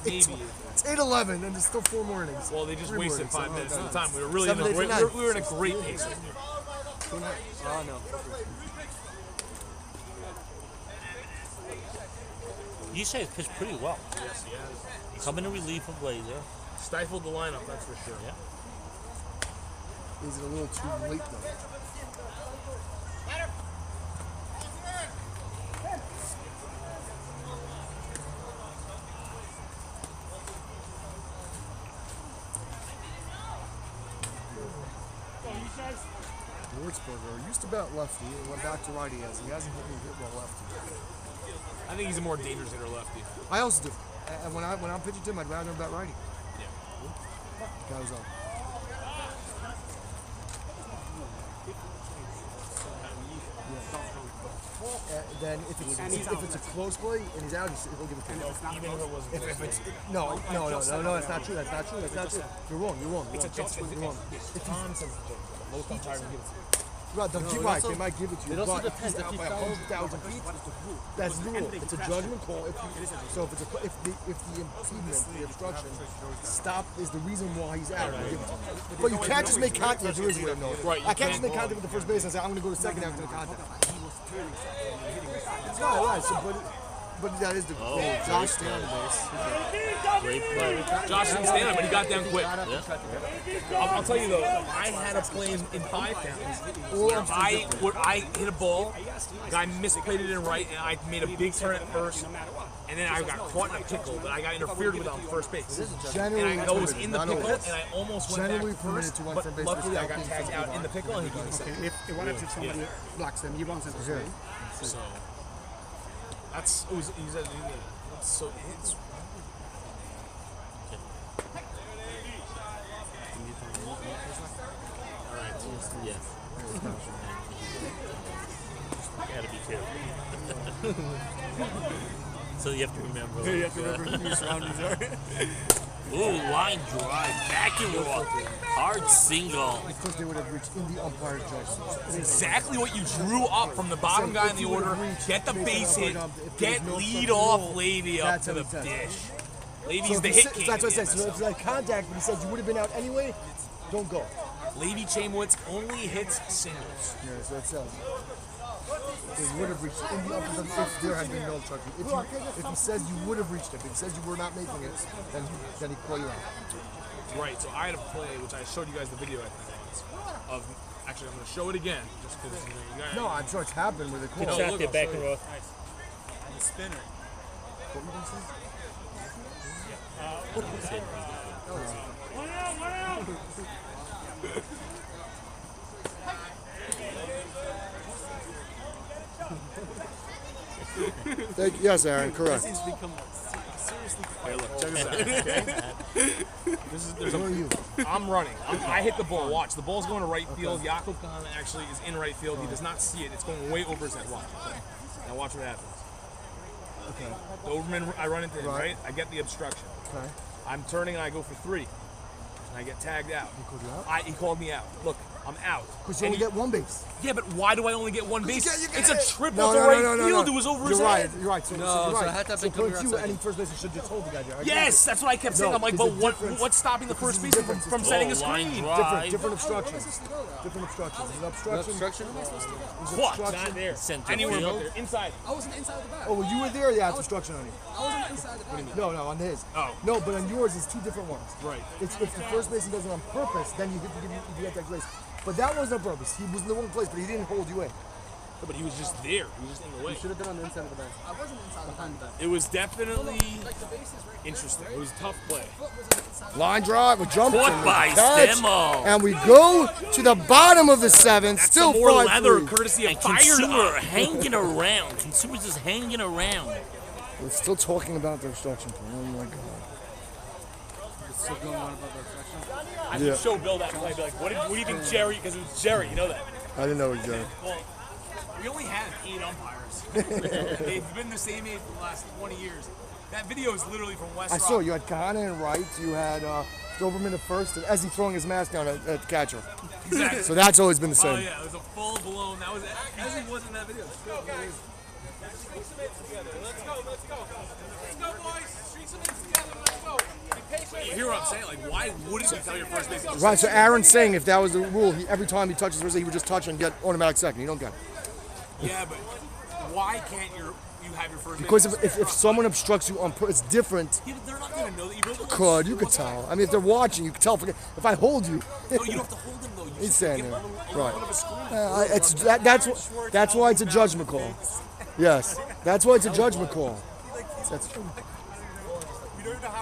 Maybe. It's 8:11, and there's still 4 more innings. Well, they just 3 wasted more 5 minutes innings. of the time. We were really 7, 8, 9. we were in a great pace. Oh no. Yishai has pitched pretty well. Yes, he has. Coming in relief of Blazer. Stifled the lineup, that's for sure. Yeah. Is it a little too late, though? Wurzburger used to bat lefty and went back to righty as he hasn't hit me hit well lefty. I think he's a more dangerous hitter lefty. I also do. And when I'm pitching to him, I'd rather him bat righty. Yeah. Goes up. Then if it's a close play and he's out, he'll give it to him. Even if it wasn't If it's no, that's not true. That's not true. You're wrong. It's a judgment. You're wrong. If Tom says it's a judgment, most umpires will give it to you. Right, they might give it to you. It also But depends if if he's he out by fouls 100,000 feet, that's the rule. It's a judgment call. So if the impediment, the obstruction, stop is the reason why he's out. Give it to him. But you can't just make contact. There is a way to know it. Right, I can't just make contact with the first base and say I'm going to go to second after the contact. No, right. So, but that is the goal. Josh stayed on the base. Great play. Josh didn't stand up, but he got down quick. Yeah. I'll tell you though, I had a play in 5 counts where I hit a ball, guy misplayed it in right, and I made a big turn at first, and then I got caught in a pickle, but I got interfered with on first base. And I was in the pickle, and I almost went Generally back permitted first, to run but from base. luckily I got tagged out in the pickle, and he gave me second. What happens if somebody blocks them? He runs into the So that's so it's. Yes. Gotta be careful. So you have to remember. You have to remember who your surroundings are. Ooh, line drive, back and walk, hard single. Because they would have reached in the umpire judgment. It's exactly what you drew up from the bottom guy in the order. Get the base hit, get lead off Levy up to the dish. Levy's the hit king. That's what I said. So if it's like contact, but he says you would have been out anyway, don't go. Levy Chamowitz only hits singles. Yeah, so that says. They would have reached in the upper if there had been no obstruction. If he says you would have reached it, if he says you were not making it, then he call you out. Right, so I had a play, which I showed you guys the video, I think it was, of, actually I'm going to show it again, just because you guys... No, I'm sure it's happened with a call. Good shot there, back and row. The spinner. What were you going to say? Yes, Aaron, correct. This has become seriously Hey, look, check this out, okay? Where are you? I'm running. I hit the ball. Watch, the ball's going to right field. Jakob Khan actually is in right field. He does not see it. It's going way over his head. Watch. Okay? Now watch what happens. Okay. Doberman, I run into him, right? I get the obstruction. Okay. I'm turning and I go for 3. And I get tagged out. He called you out? He called me out. Look, I'm out. Because you only get one base. Yeah, but why do I only get one base? It's a triple No, to no, right no, no, field. no. It was over You're his right. head. You're right. So, No, you're so right. I had to So be coming according to you, outside. any first baseman should just hold the guy there. I Yes, that's what I kept saying. No, I'm like, there's but a difference. what's stopping the first There's a baseman from difference. setting a Line screen? drive. Different obstructions. Different obstructions. There's an obstruction. Obstruction? There's What? obstruction. Not there. Center Anywhere but field. there. Inside. I wasn't inside the bag. Oh, well, you were there? Yeah, it's obstruction on you. I wasn't inside the bag. No, on his. Oh. No, but on yours, it's 2 different ones. Right. It's if the first baseman does it on purpose, then you get that place. But that wasn't on purpose. He was in the wrong place, but he didn't hold you in. But he was just there. He was just in the way. You should have been on the inside of the bag. I wasn't inside the bag. It was definitely Like the base is right interesting. It was a tough play. foot was on the inside. Line drive, we jump Caught by Stemo. and we go to the bottom of the 7th. That's Still some more 5-3. leather courtesy of And Fired Consumer Up. hanging around. Consumer's just hanging around. We're still talking about the obstruction play. Oh my god. It's still going on about the obstruction. I should show Bill that play. Be like, what do you think, Jerry? Because it was Jerry. You know that. I didn't know it was Jerry. Well, we only have 8 umpires. They've been the same age for the last 20 years. That video is literally from West I Rock. saw you had Kahana and Wright. You had Doberman at first, and Ezzy throwing his mask down at the catcher. Exactly. So that's always been the Oh same. yeah, it was a full blown. That was as it was in that video. Let's go, guys. Streak some hits together. Let's go, let's go. Let's go, boys. Streak some hits together. Let's go. Be patient. You hear what I'm saying? Like, why wouldn't you tell your first baseman? Right, so Aaron's saying if that was the rule, every time he touches first, he would just touch and get automatic second. You don't get it. Yeah, but why can't you have your first Because baseman? if someone obstructs you on it's different. Yeah, but they're not gonna know that you really You could tell. I mean, if they're watching, you could tell. If I hold you. No, you don't have to hold them though. You He's just saying give that. them a Right. little bit of a screen. That's why it's a judgment call. Yes, that's why it's a judgment call. That's true.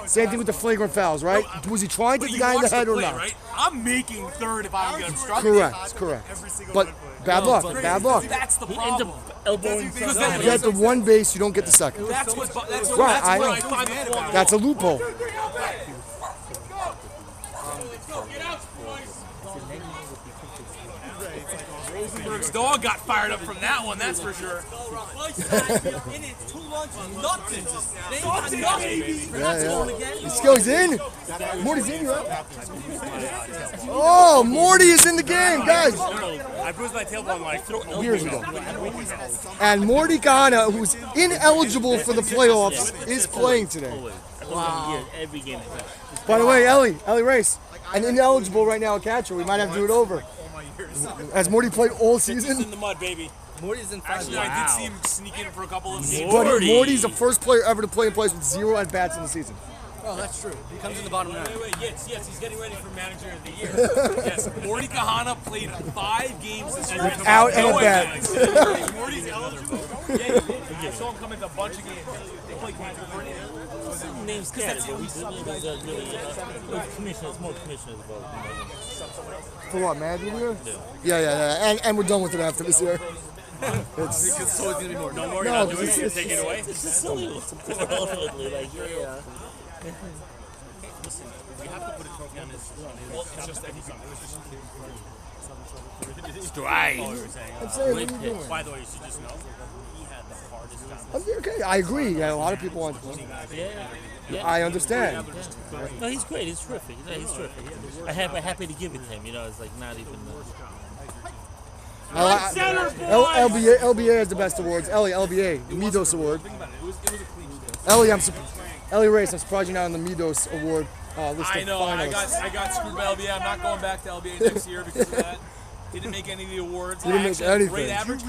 Same thing with the flagrant fouls, right? Was he trying to hit the guy in the head or not? Right? I'm making third if I get obstructed. Correct. But bad luck. That's the He ended problem. up elbowing You get the one base, you don't get the second. That's what Right, I I know. find the flaw. That's a loophole. Rosenberg's dog got fired up from that one, that's for sure. Yeah. This goes in. Morty's in, right? Oh, Morty is in the game, guys. I bruised my tailbone like Years ago. And Morty Kahana, who's ineligible for the playoffs, is playing today. Wow. Every game. By the way, Ellie Race, and ineligible right now at catcher. We might have to do it over. Has Morty played all in season? the mud, baby. Morty's in 5 Actually, I did see him sneak in for a couple of games. But Morty's the first player ever to play in place with 0 at-bats in the season. Oh, that's true. He comes in the bottom 9. Wait, yes, he's getting ready for manager of the year. Yes, Morty Kahana played 5 games this year. Without an at-bat. Morty's eligible. Yeah, I saw him come into a bunch of games. They play California. Name's scattered, but it's commissioners, more commissioners vote. For what, man? Yeah. And we're done with it after this year. It's always going to be more. No more, No, you're not doing it's- it, you're taking it away. It's just silly. Ultimately, like, yeah. Strike. I'm saying, what are you doing? By the way, you should just know, he had the hardest time. Okay, I agree. Yeah, a lot of people want to play. Yeah. I understand. No, he's great. He's terrific. No, he's terrific. I'm happy to give it to him. You know, it's like not even. LBA has the best awards. LBA, the Midos Award. Ellie Race, I'm surprised you're not on the Midos Award list I of know, I finalists. got screwed by LBA. I'm not going back to LBA next year because of that. Didn't make any of the awards. You didn't I make actually had a anything. Great average.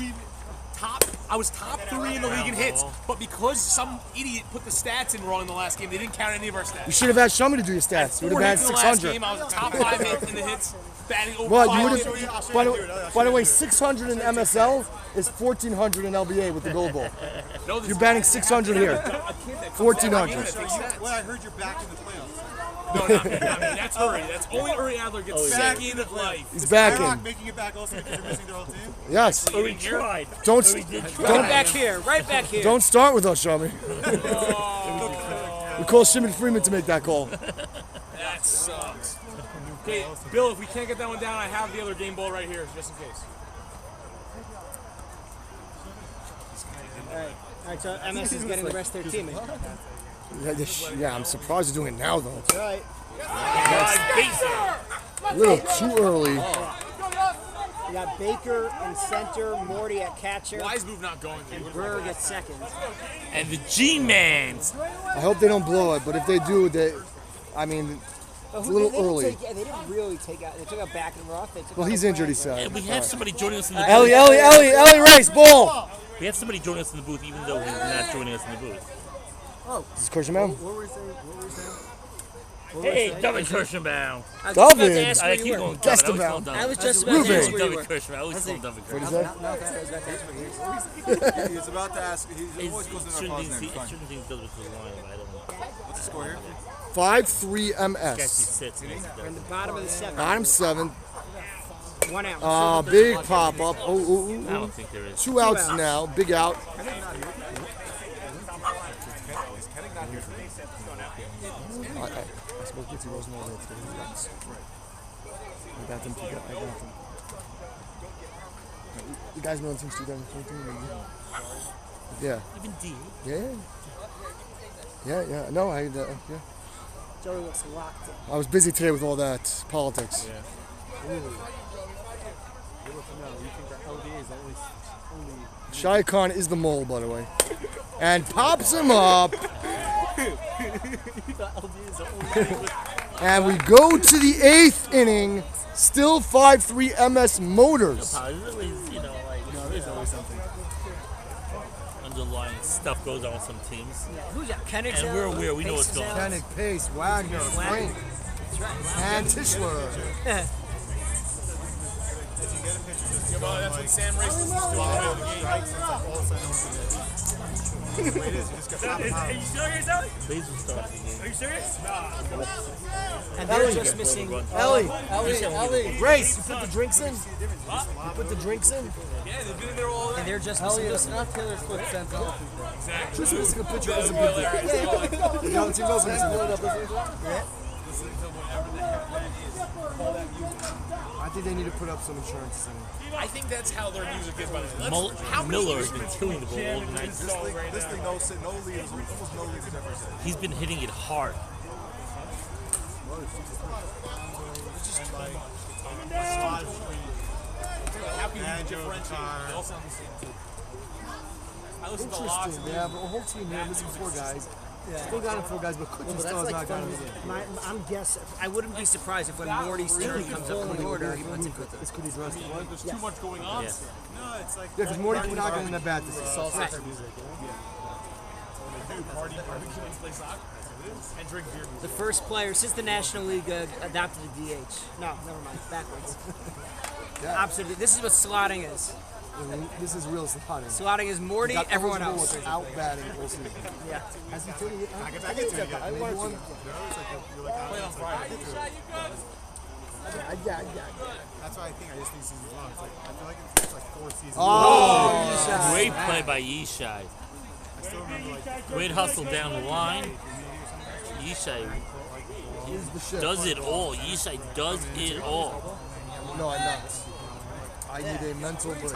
I was top 3 in the league in hits, but because some idiot put the stats in wrong in the last game, they didn't count any of our stats. You should have asked Shummy to do your stats. You would 4 have had hits in the last 600. game, I was top 5 hits in the hits, batting over Well, you 500. would have. By the way, 600 in MSL is 1,400 in LBA with the gold ball. No, You're batting 600 here. 1,400. Well, I heard you're back in the playoffs. No, not me. That's Uri. That's only Uri Adler gets back in life. He's back Rock in. making it back also because you're missing their whole team. Yes. We tried. Don't Right back here. don't start with us, Shummy. We call Shimon Freeman to make that call. That sucks. Okay, Bill, if we can't get that one down, I have the other game ball right here, just in case. All right, so MS is getting the rest of their team. Yeah, I'm surprised you're doing it now, though. All right. A little too early. We got Baker in center, Morty at catcher, Wise move not going to. and Brewer gets second. And the G-Mans. I hope they don't blow it, but if they do, it's a little early. They didn't really take out. They took out back and Roth. They took Well, out he's injured, he said. And we have somebody joining us in the booth. Ellie Race, ball! We have somebody joining us in the booth, even though he's not joining us in the booth. This is Kirschenbaum. What were we saying? Hey, David Kirschenbaum. David! I keep going Guessed David. about. I was just about to Ruben. ask where you David were. Kirschenbaum. I always call him David What is Kirschenbaum. that? No, I was about to ask where you were. He's about to ask. He always goes in our Certain pause things name. Fine. certain things goes with the line, but I don't know. What's the score here? 5-3 Guess he MS. sits and he We're in the does. bottom of the seventh. Bottom 7. 1 out. Big pop up. I don't think there is. 2 outs now. Big out. I spoke to Rosen over there today. I got them. You guys know since 2014. Yeah. Even D. Yeah. Yeah. No, yeah. Joey looks locked in. I was busy today with all that politics. Really? Good to know. You think that LDA is only Shai Khan is the mole, by the way. And pops him up. And we go to the 8th inning. Still 5-3 MS Motors. Positively, you know, like There's always something. underlying stuff goes on with some teams. Who's that? Koenigsegg? And we're aware, we know what's going on. Koenig, Pace, Wagner, Frank, and Tischler. That's when Sam races. He's still Are you serious, Ellie? Basil starts the game. Are you serious? And they're just missing. Ellie. Grace, you put the drinks in? You put the drinks in? Yeah, they've been in there all And they're just Elliot, missing. it's not Taylor Swift sent off. Just missing a picture is a big deal. The other team knows missing it. I think they need to put up some insurance. I think that's how their music is. By the way. Miller has been killing the ball all night. This thing, no leads, almost no leads ever said. He's been hitting it hard. How can you differentiate? They all sound the same. I listen to lots Interesting, of yeah, but a whole team here missing 4 guys. Still got him 4 guys, but Cookie still has not got him again. I'm guessing. I wouldn't be surprised if when Morty's turn comes up in the order, he puts it good. It's Cookie's rest. There's too much going on. Yeah. No, it's like. Yeah, because Morty put not getting that bad this season. Party, play soccer, and drink beer. The first player since the National League adopted the DH. No, never mind. Backwards. Absolutely. This is what slotting is. This is real slotting. Slotting is Morty, Got everyone eligible else. with out batting all season. Yeah. Has he taken it? I get back into it again. I want one. Play on Friday. That's why I think I just think season's long. It's like, I feel like it's like 4 seasons. Oh, Great play by Yishai. I still remember like. Great hustle down the line. Yishai here's the shit. does it all. Yishai does it all. No, I'm not. I need a mental break.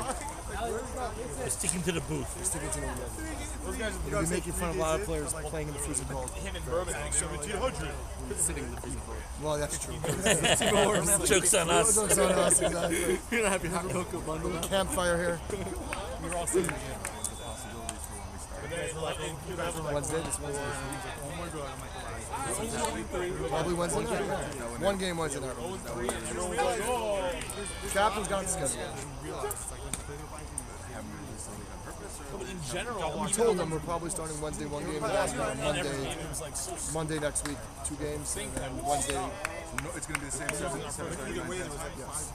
We're sticking to the booth. Sticking to the booth. Those guys, You'll be making fun of a lot of players playing in the freezing cold. him and Bourbon, 1700. Sitting in the freezing cold. Well, that's true. Jokes on us. Jokes on us, exactly. You're gonna have your hot cocoa bundle out. Campfire here. We're all sitting Wednesday, this Wednesday. Probably Wednesday night. Yeah. One game Wednesday night. Captain's got the schedule. But in general, We told them we're probably starting Wednesday, one game, last night, Monday next week, 2 games, and then Wednesday. It's going to be the same 7:30. Yes.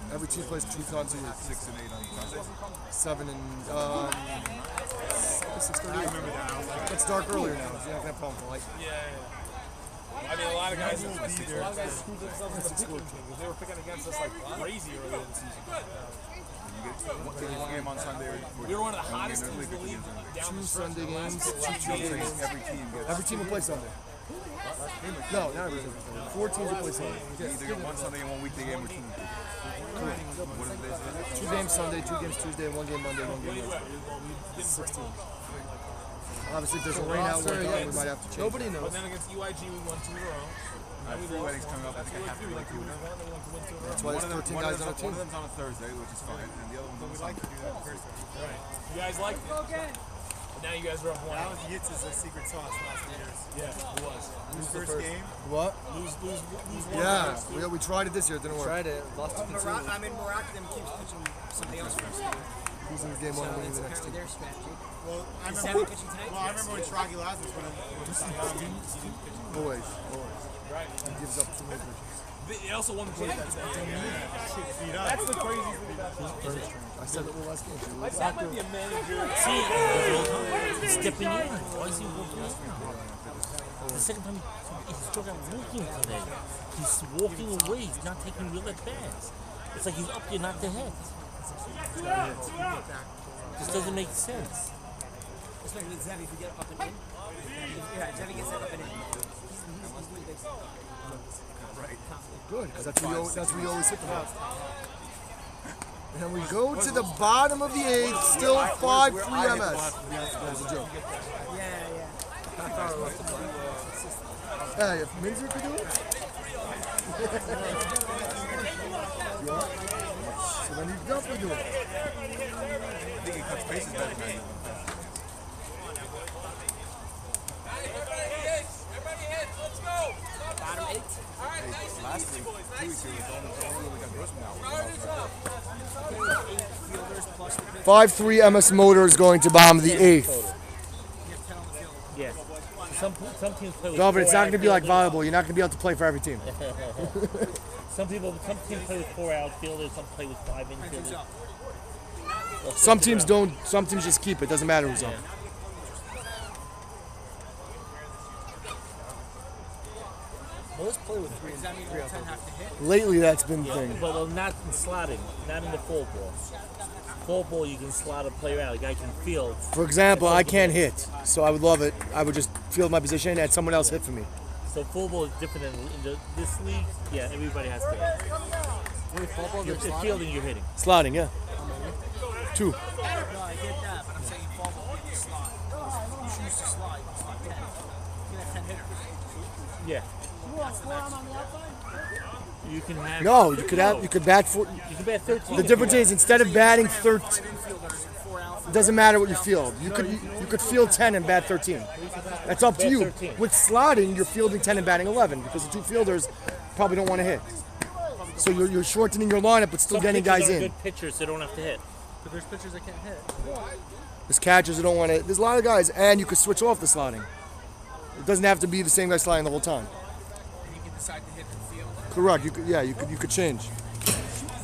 Every team plays 2 times a week. 6 and 8 on Sundays. 7 and 6:30. I remember that. It's dark earlier now. So you're not gonna have a problem for light. I mean, a lot of guys screwed themselves in the picking because they were picking against us like crazy earlier in the season. You get one game on Sunday. We were one of the hottest teams in the league. Down 2 the Sunday games, 2 games. Every team gets. Every team will play Sunday. No, not every team. 4 teams will play Sunday. Either get one Sunday and one weekday game or 2 weekdays. What are the days of it? 2 games Sunday, 2 games Tuesday, 1 game Monday, 1 game Wednesday. 16. Obviously, if there's a rain out, we might have to change. Nobody knows. But then against UIG, we won 2 in a row. I have 3 weddings coming up. I think I have to like 2 in a row. That's why there's 13 guys on a team. One of them's on a Thursday, which is fine, and the other one's on a Sunday. Right. You guys liked it. But now you guys are up 1. That was Yitz's secret sauce last 2 years. Yeah, it was. His first game. What? Lose one. Yeah, we tried it this year. It didn't work. Tried it. Lost to the team. I'm in Morocco, keeps pitching something else first. Who's in the game 1 and winning the next team? Their strategy. Well, I Is remember. Sammy pitching tonight? Well, I remember when Shragi Lazarus Always. Right. He gives up 2 more pitches. They also won the play. That's the craziest thing about it. I said it last game. That might be a manager. See, he's stepping in. Why is he walking in? The second time he's still not walking today. He's walking away. He's not taking real at bats. It's like he's up there, not the head. This doesn't make sense. Especially with Zevi, if you get up and in. Yeah, Zevi gets up and in. Good, because that's where you always hit the ball. And we go to the bottom of the 8th, still 5-3 MS. That was a joke. Yeah. Hey, if Minzer could do it. Yeah. So then you definitely do it. I think he cuts faces better than that. Last week, 2 weeks ago, we got Grossman out. 5-3 MS Motors going to bomb the 8th. Yeah. Some teams play with No, but it's not going to be like outfielders. volleyball. You're not going to be able to play for every team. Some teams play with 4 outfielders, some play with 5 infielders. Some teams don't. Some teams just keep it. Doesn't matter who's up. Most play with 3 and 3 out there. Lately, that's been the thing. But not in slotting, not in the full ball. Full ball, you can slot a player out. A guy can field. For example, I can't hit, so I would love it. I would just field my position and someone else hit for me. So full ball is different than this league. Yeah, everybody has to hit. If you're fielding, you're hitting. Slotting, yeah. 2. No, I get that, but I'm saying fall ball, you slot. You choose to slide, you slot 10. You have 10 hitters. Yeah. You can have. No, you could have. You could bat for. You can bat 13. The difference is instead of batting 13, it doesn't matter what you field. You could field 10 and bat 13. That's up to you. With slotting, you're fielding 10 and batting 11 because the 2 fielders probably don't want to hit. So you're shortening your lineup, but still Some getting pitchers guys are in. Good pitchers, so they don't have to hit. But there's pitchers that can't hit. There's catchers who don't want to. There's a lot of guys, and you could switch off the slotting. It doesn't have to be the same guy sliding the whole time. And you can decide to hit the field. Correct. You could. Yeah. You could change.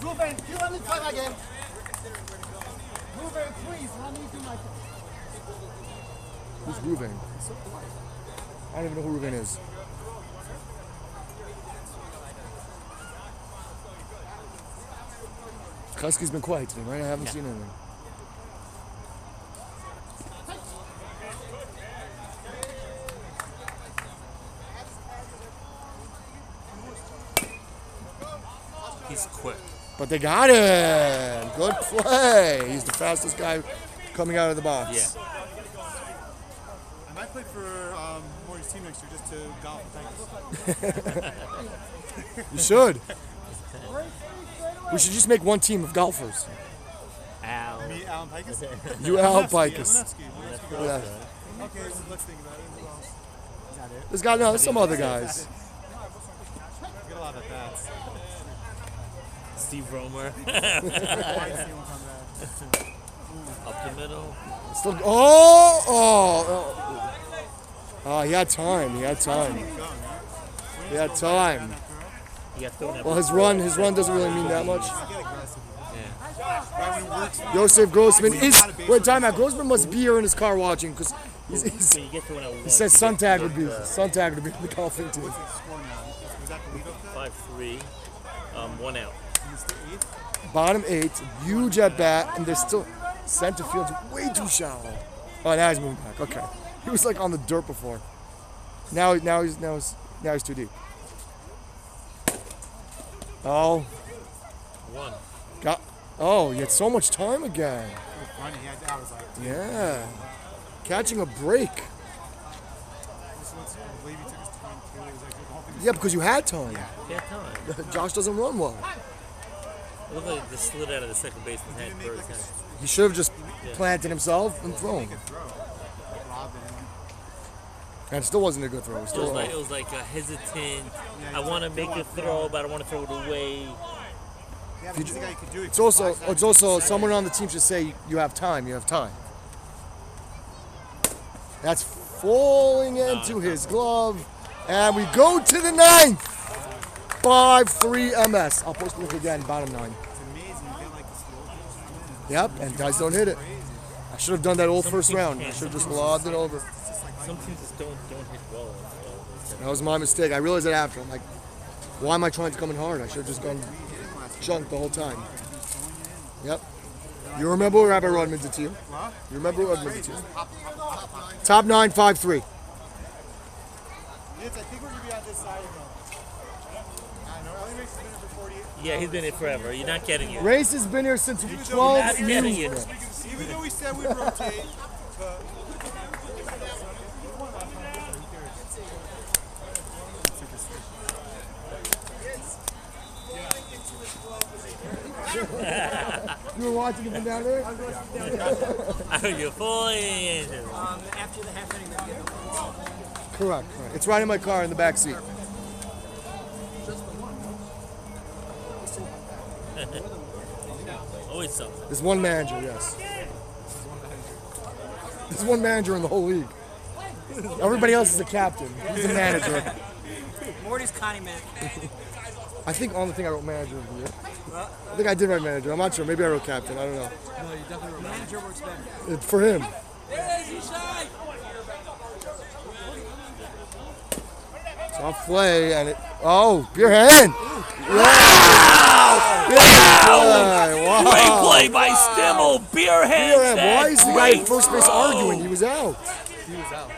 Ruben, you let me play my game. Ruben, please, let me do my thing. Who's Ruben? I don't even know who Ruben is. Husky's been quiet today, right? I haven't seen anything. He's quick. But they got him. Good play. He's the fastest guy coming out of the box. Yeah. I might play for Maury's team next year just to golf with Tigers. You should. We should just make one team of golfers. Al. Me, Alan Pikus? You, Alan Lefsky, Pikus. Lefsky. Yeah. Okay, so let's think about it. Who else? There's some other guys. We got a lot of bats. Steve Romer. Up the middle. Still, he had time. He had time. He had time. Well, his run doesn't really mean that much. Josef Grossman is. Wait, time out. Grossman must be here in his car watching because he says Suntag would be in the golfing team. 5-3, 1 out. Bottom 8, huge at bat, and they're still center field's way too shallow. Oh, now he's moving back. Okay, he was like on the dirt before. Now he's too deep. Oh. 1. He had so much time again. Yeah. Catching a break. Yeah, because you had time. He had time. Josh doesn't run well. It looked like they slid out of the second baseman's head first. He should have just planted himself and thrown. And it still wasn't a good throw. It was like a hesitant. I want to make a throw, but I don't want to throw it away. It's also someone on the team should say you have time. You have time. That's falling into his glove, and we go to the 9th. 5-3 MS. I'll post a look again. Bottom 9. Yep, and guys don't hit it. I should have done that all first round. I should have just lobbed it over. Some teams just don't hit well. That was my mistake. I realized it after. I'm like, why am I trying to come in hard? I should have just gone junk the whole time. Yep. You remember what Rabbi Rodman did to you? You remember what Rodman did to you? Top 9, 5-3. I think we're going to be on this side of Yeah, he's been here forever. You're not getting it. Race has been here since 12 years. Even though we said we'd rotate, but You were watching it from down there? Are you fully into it? After the half inning, then we get the points. Correct. It's right in my car in the back seat. Always something. There's one manager, yes. There's one manager in the whole league. Everybody else is a captain. He's the manager. Morty's Connie man. I think on the thing I wrote manager of the year. I think I did write manager. I'm not sure. Maybe I wrote captain. I don't know. No, you definitely wrote Manager works better. It's for him. So I'll play and it. Oh, beer hand. Wow! Great play by Stimmel. Beer hands. Why is the guy at first base arguing? He was out. He was out.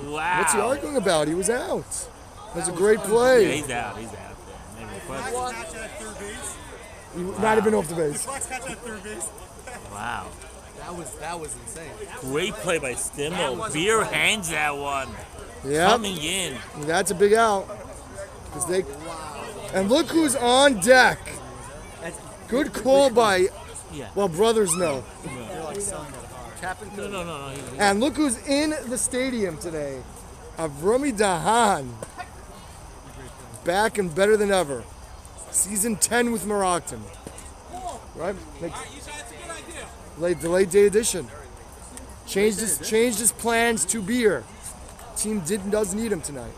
Wow. What's he arguing about? He was out. That's a great Yeah, play. he's out. He's out. Maybe a question. Catch at third base. He would not have been off the base. Flex catch at third base. Wow. That was insane. Great play by Stimmel. Beer hands that one. Yeah. Coming in. That's a big out. 'Cause they. And look who's on deck. Good call by. Yeah. Well, brothers know. No. And look who's in the stadium today. Avrami Dahan. Back and better than ever. Season 10 with Marocton. Right? Delayed day edition. Changed his plans to beer. Team does need him tonight.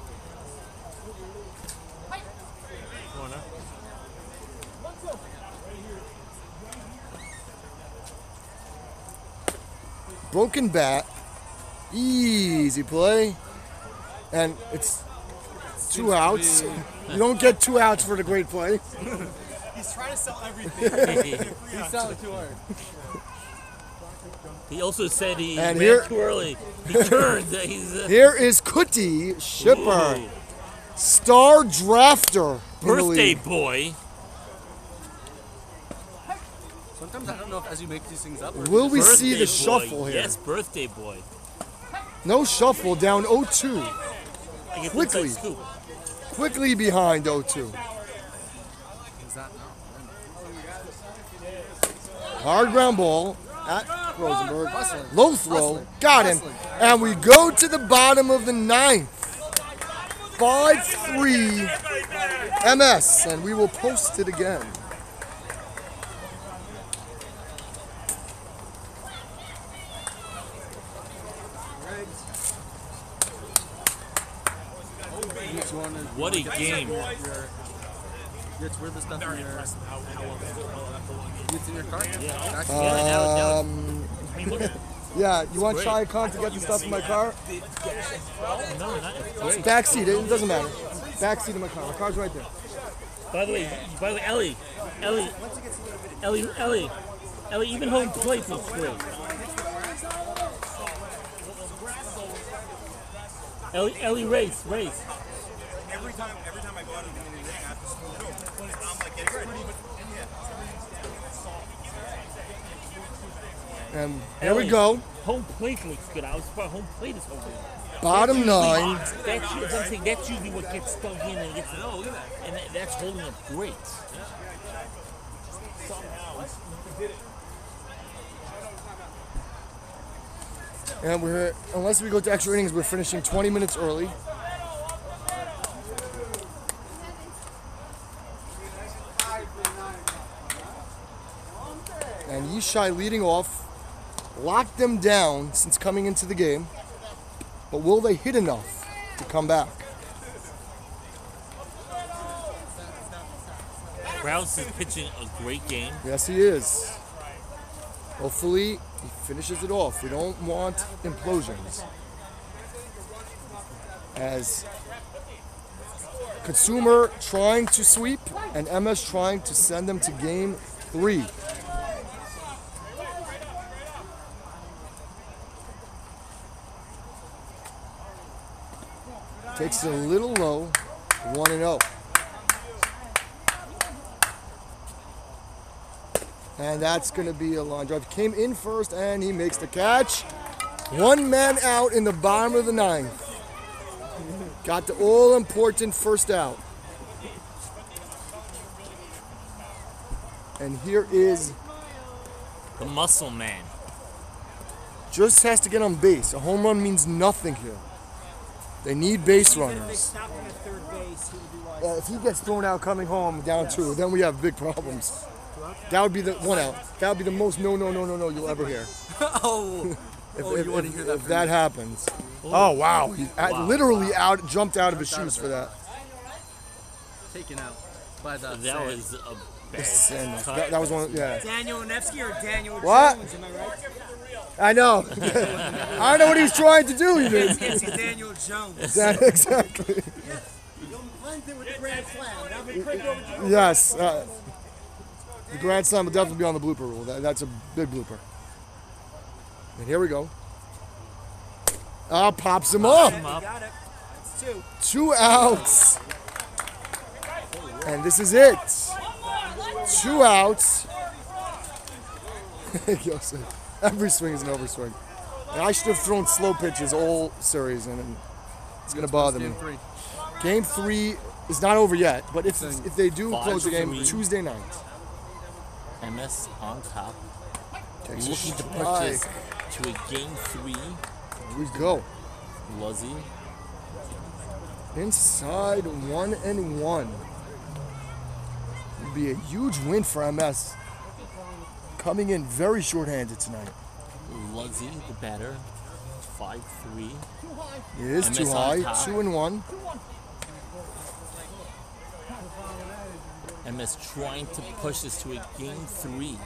Broken bat. Easy play. And it's 2 outs. You don't get 2 outs for the great play. He's trying to sell everything. He's selling too hard. He also said he And ran here- too early. He turned. He's Here is Kuti Shipper, Ooh. star drafter. in the birthday league. boy. Sometimes I don't know if as you make these things up. Or Will we see Birthday the boy. shuffle here? Yes, birthday boy. No shuffle, down 0-2. I get Quickly. inside scoop. Quickly behind 0-2. Is that Hard ground ball at Rosenberg. Low throw. Got him. And we go to the bottom of the 9th. 5-3 MS. And we will post it again. What a game. It's where the stuff in your. It's in your car. Yeah, you want great. Chai Khan to get the stuff in my car? No, not It's great. backseat. It doesn't matter. Backseat of my car. My car's right there. By the way, Ellie, even home plate looks great. Ellie, race. Every time I go out and do anything, I have to slow down. I'm like getting ready. And here we go. Home plate looks good. I was surprised home plate is over there. Bottom 9. That's usually what gets stuck in and gets. Oh, look at that. And that's holding up great. And we're, unless we go to extra innings, we're finishing 20 minutes early. And Yishai leading off, locked them down since coming into the game. But will they hit enough to come back? Krause is pitching a great game. Yes, he is. Hopefully, he finishes it off. We don't want implosions. As Consumer trying to sweep and MS trying to send them to game 3. Takes it a little low, 1-0. And that's going to be a line drive. Came in first, and he makes the catch. 1 man out in the bottom of the 9th. Got the all-important first out. And here is The muscle man. Just has to get on base. A home run means nothing here. They need base Even if they runners. stop him at third base, he would be like. If he gets thrown out coming home down 2, then we have big problems. That would be the 1 out. That would be the most no you'll ever hear. Oh. You want to hear that if from that me? happens. Oh wow! He literally jumped out of his shoes for that. Taken out by the That was a bad Sand. cut. That was one. Yeah. Daniel Nevsky or Daniel What? Jones, am I right? I know. I know what he's trying to do. Even. It's Daniel Jones. Exactly. You'll blend it with the Grand Slam. That'll be quick over to you. Yes. The Grand Slam will definitely be on the blooper rule. That's a big blooper. And here we go. Pops him up. Got it. It's 2. 2 outs. And this is it. 2 outs. Yosef. Every swing is an overswing. And I should have thrown slow pitches all series, and it's going to bother me. Game 3 is not over yet, but if they do close the game 5-3. Tuesday night. MS on top. Takes a Looking to strike. purchase to a game 3. Here we go. Luzzy. Inside 1-1. Would be a huge win for MS. Coming in very short-handed tonight. Luzzy, the batter. 5-3. It is MS too on high. top. 2-1. MS trying to push this to a game 3,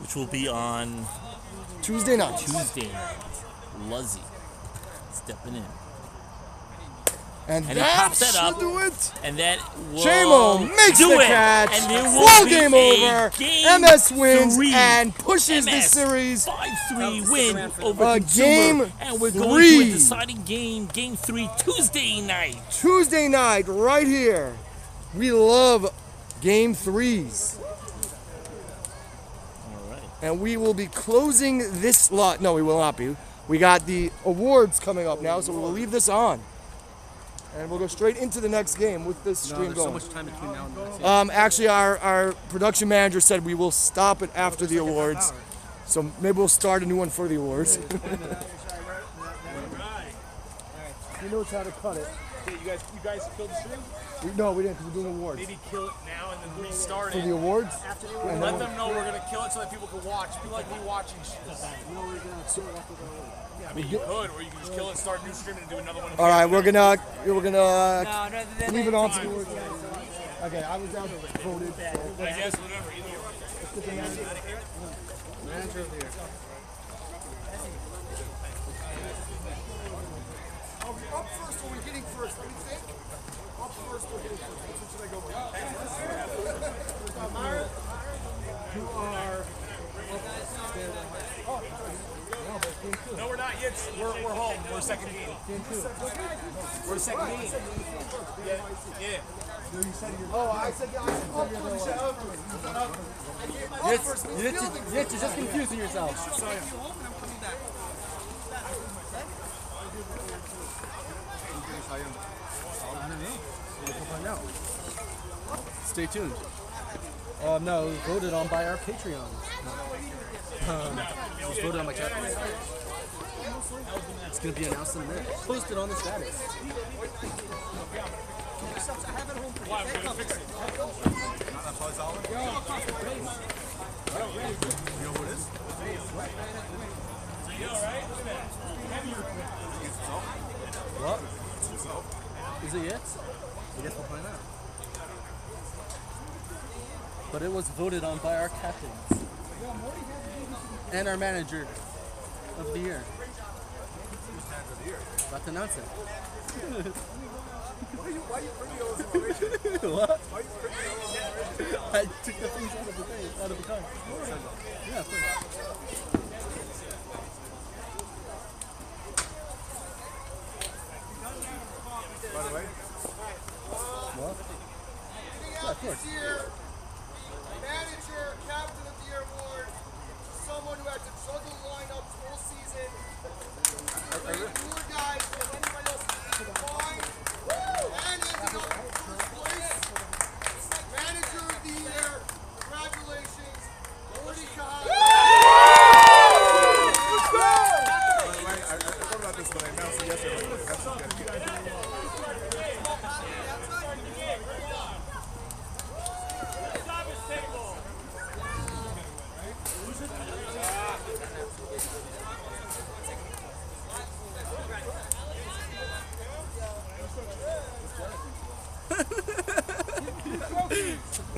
which will be on Tuesday night. Tuesday night. Luzzy stepping in. And he that pops that should up, do it. and that will Chamo makes do the it. catch. And there will Full be game a over. game MS wins 3. and pushes the MS series. 5-3 win over A Consumer. game And we're going to 3. a deciding game, game 3, Tuesday night. Tuesday night, right here. We love game 3s. All right. And we will be closing this lot. No, we will not be. We got the awards coming up now, so we will leave this on. And we'll go straight into the next game with this No, stream there's so going. much time between now and the next game. Actually, our production manager said we will stop it after the awards. So maybe we'll start a new one for the awards. He knows how to cut it. You guys killed the stream? No, we didn't, because we're doing awards. Maybe kill it now and then restart For it. the awards? And let them know we're gonna kill it so that people can watch. People like me watching shit. I mean, you could, or you can just kill it and start a new stream and do another one. All right, we're gonna No, leave it on to the awards. Okay, I was down voted. I guess whatever. Either way. Manager of the year. Are we up first or are we hitting first? What do you think? Up first or hitting first? Which one should I go with? You are. No, we're not yet. We're home. We're second game. We're second game. Yeah. Oh, I said up first. You said up. You're just confusing yourself. Stay tuned. No, it was voted on by our Patreons. It was voted on by Captain. It's going to be announced in a minute. Posted on the status. What? Is it yet? I guess we'll find out. But it was voted on by our captains and our manager of the year. About to announce it. Why you bringing all this information? What? Why you bringing all this information? I took the things out of the thing, out of the car. Yeah, of course. By the way? What? Yeah, of course. Manager, captain of the year award, someone who had to juggle lineups all season. Cooler guys than anybody else combined. And ended up first place. Manager of the year, congratulations, Gordy Kahn.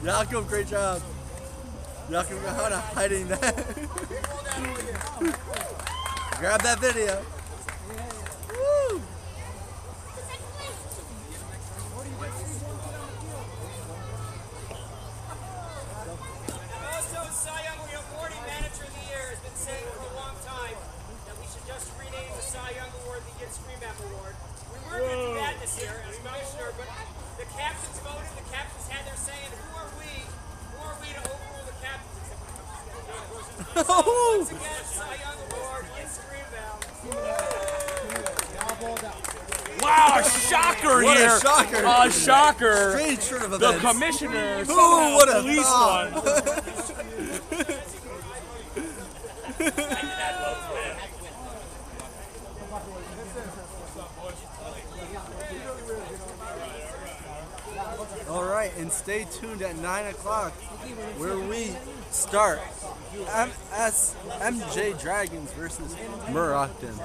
Jakob, great job. Jakob Gahana hiding that. Grab that video. Woo! Also, Cy Young Awarding Manager of the Year has been saying for a long time that we should just rename the Cy Young Award the Get Scream Back Award. We were going to do that this year as commissioner, but the captains voted. The captains had their say, and who are we to overrule the captains? So once again, Cy Young Award, Get Scream Back. Wow, a shocker What a here. shocker. A shocker. Strange turn of The events. commissioner Who somehow would have released thought? All right, and stay tuned at 9 o'clock where we start MJ Dragons versus Murrockton.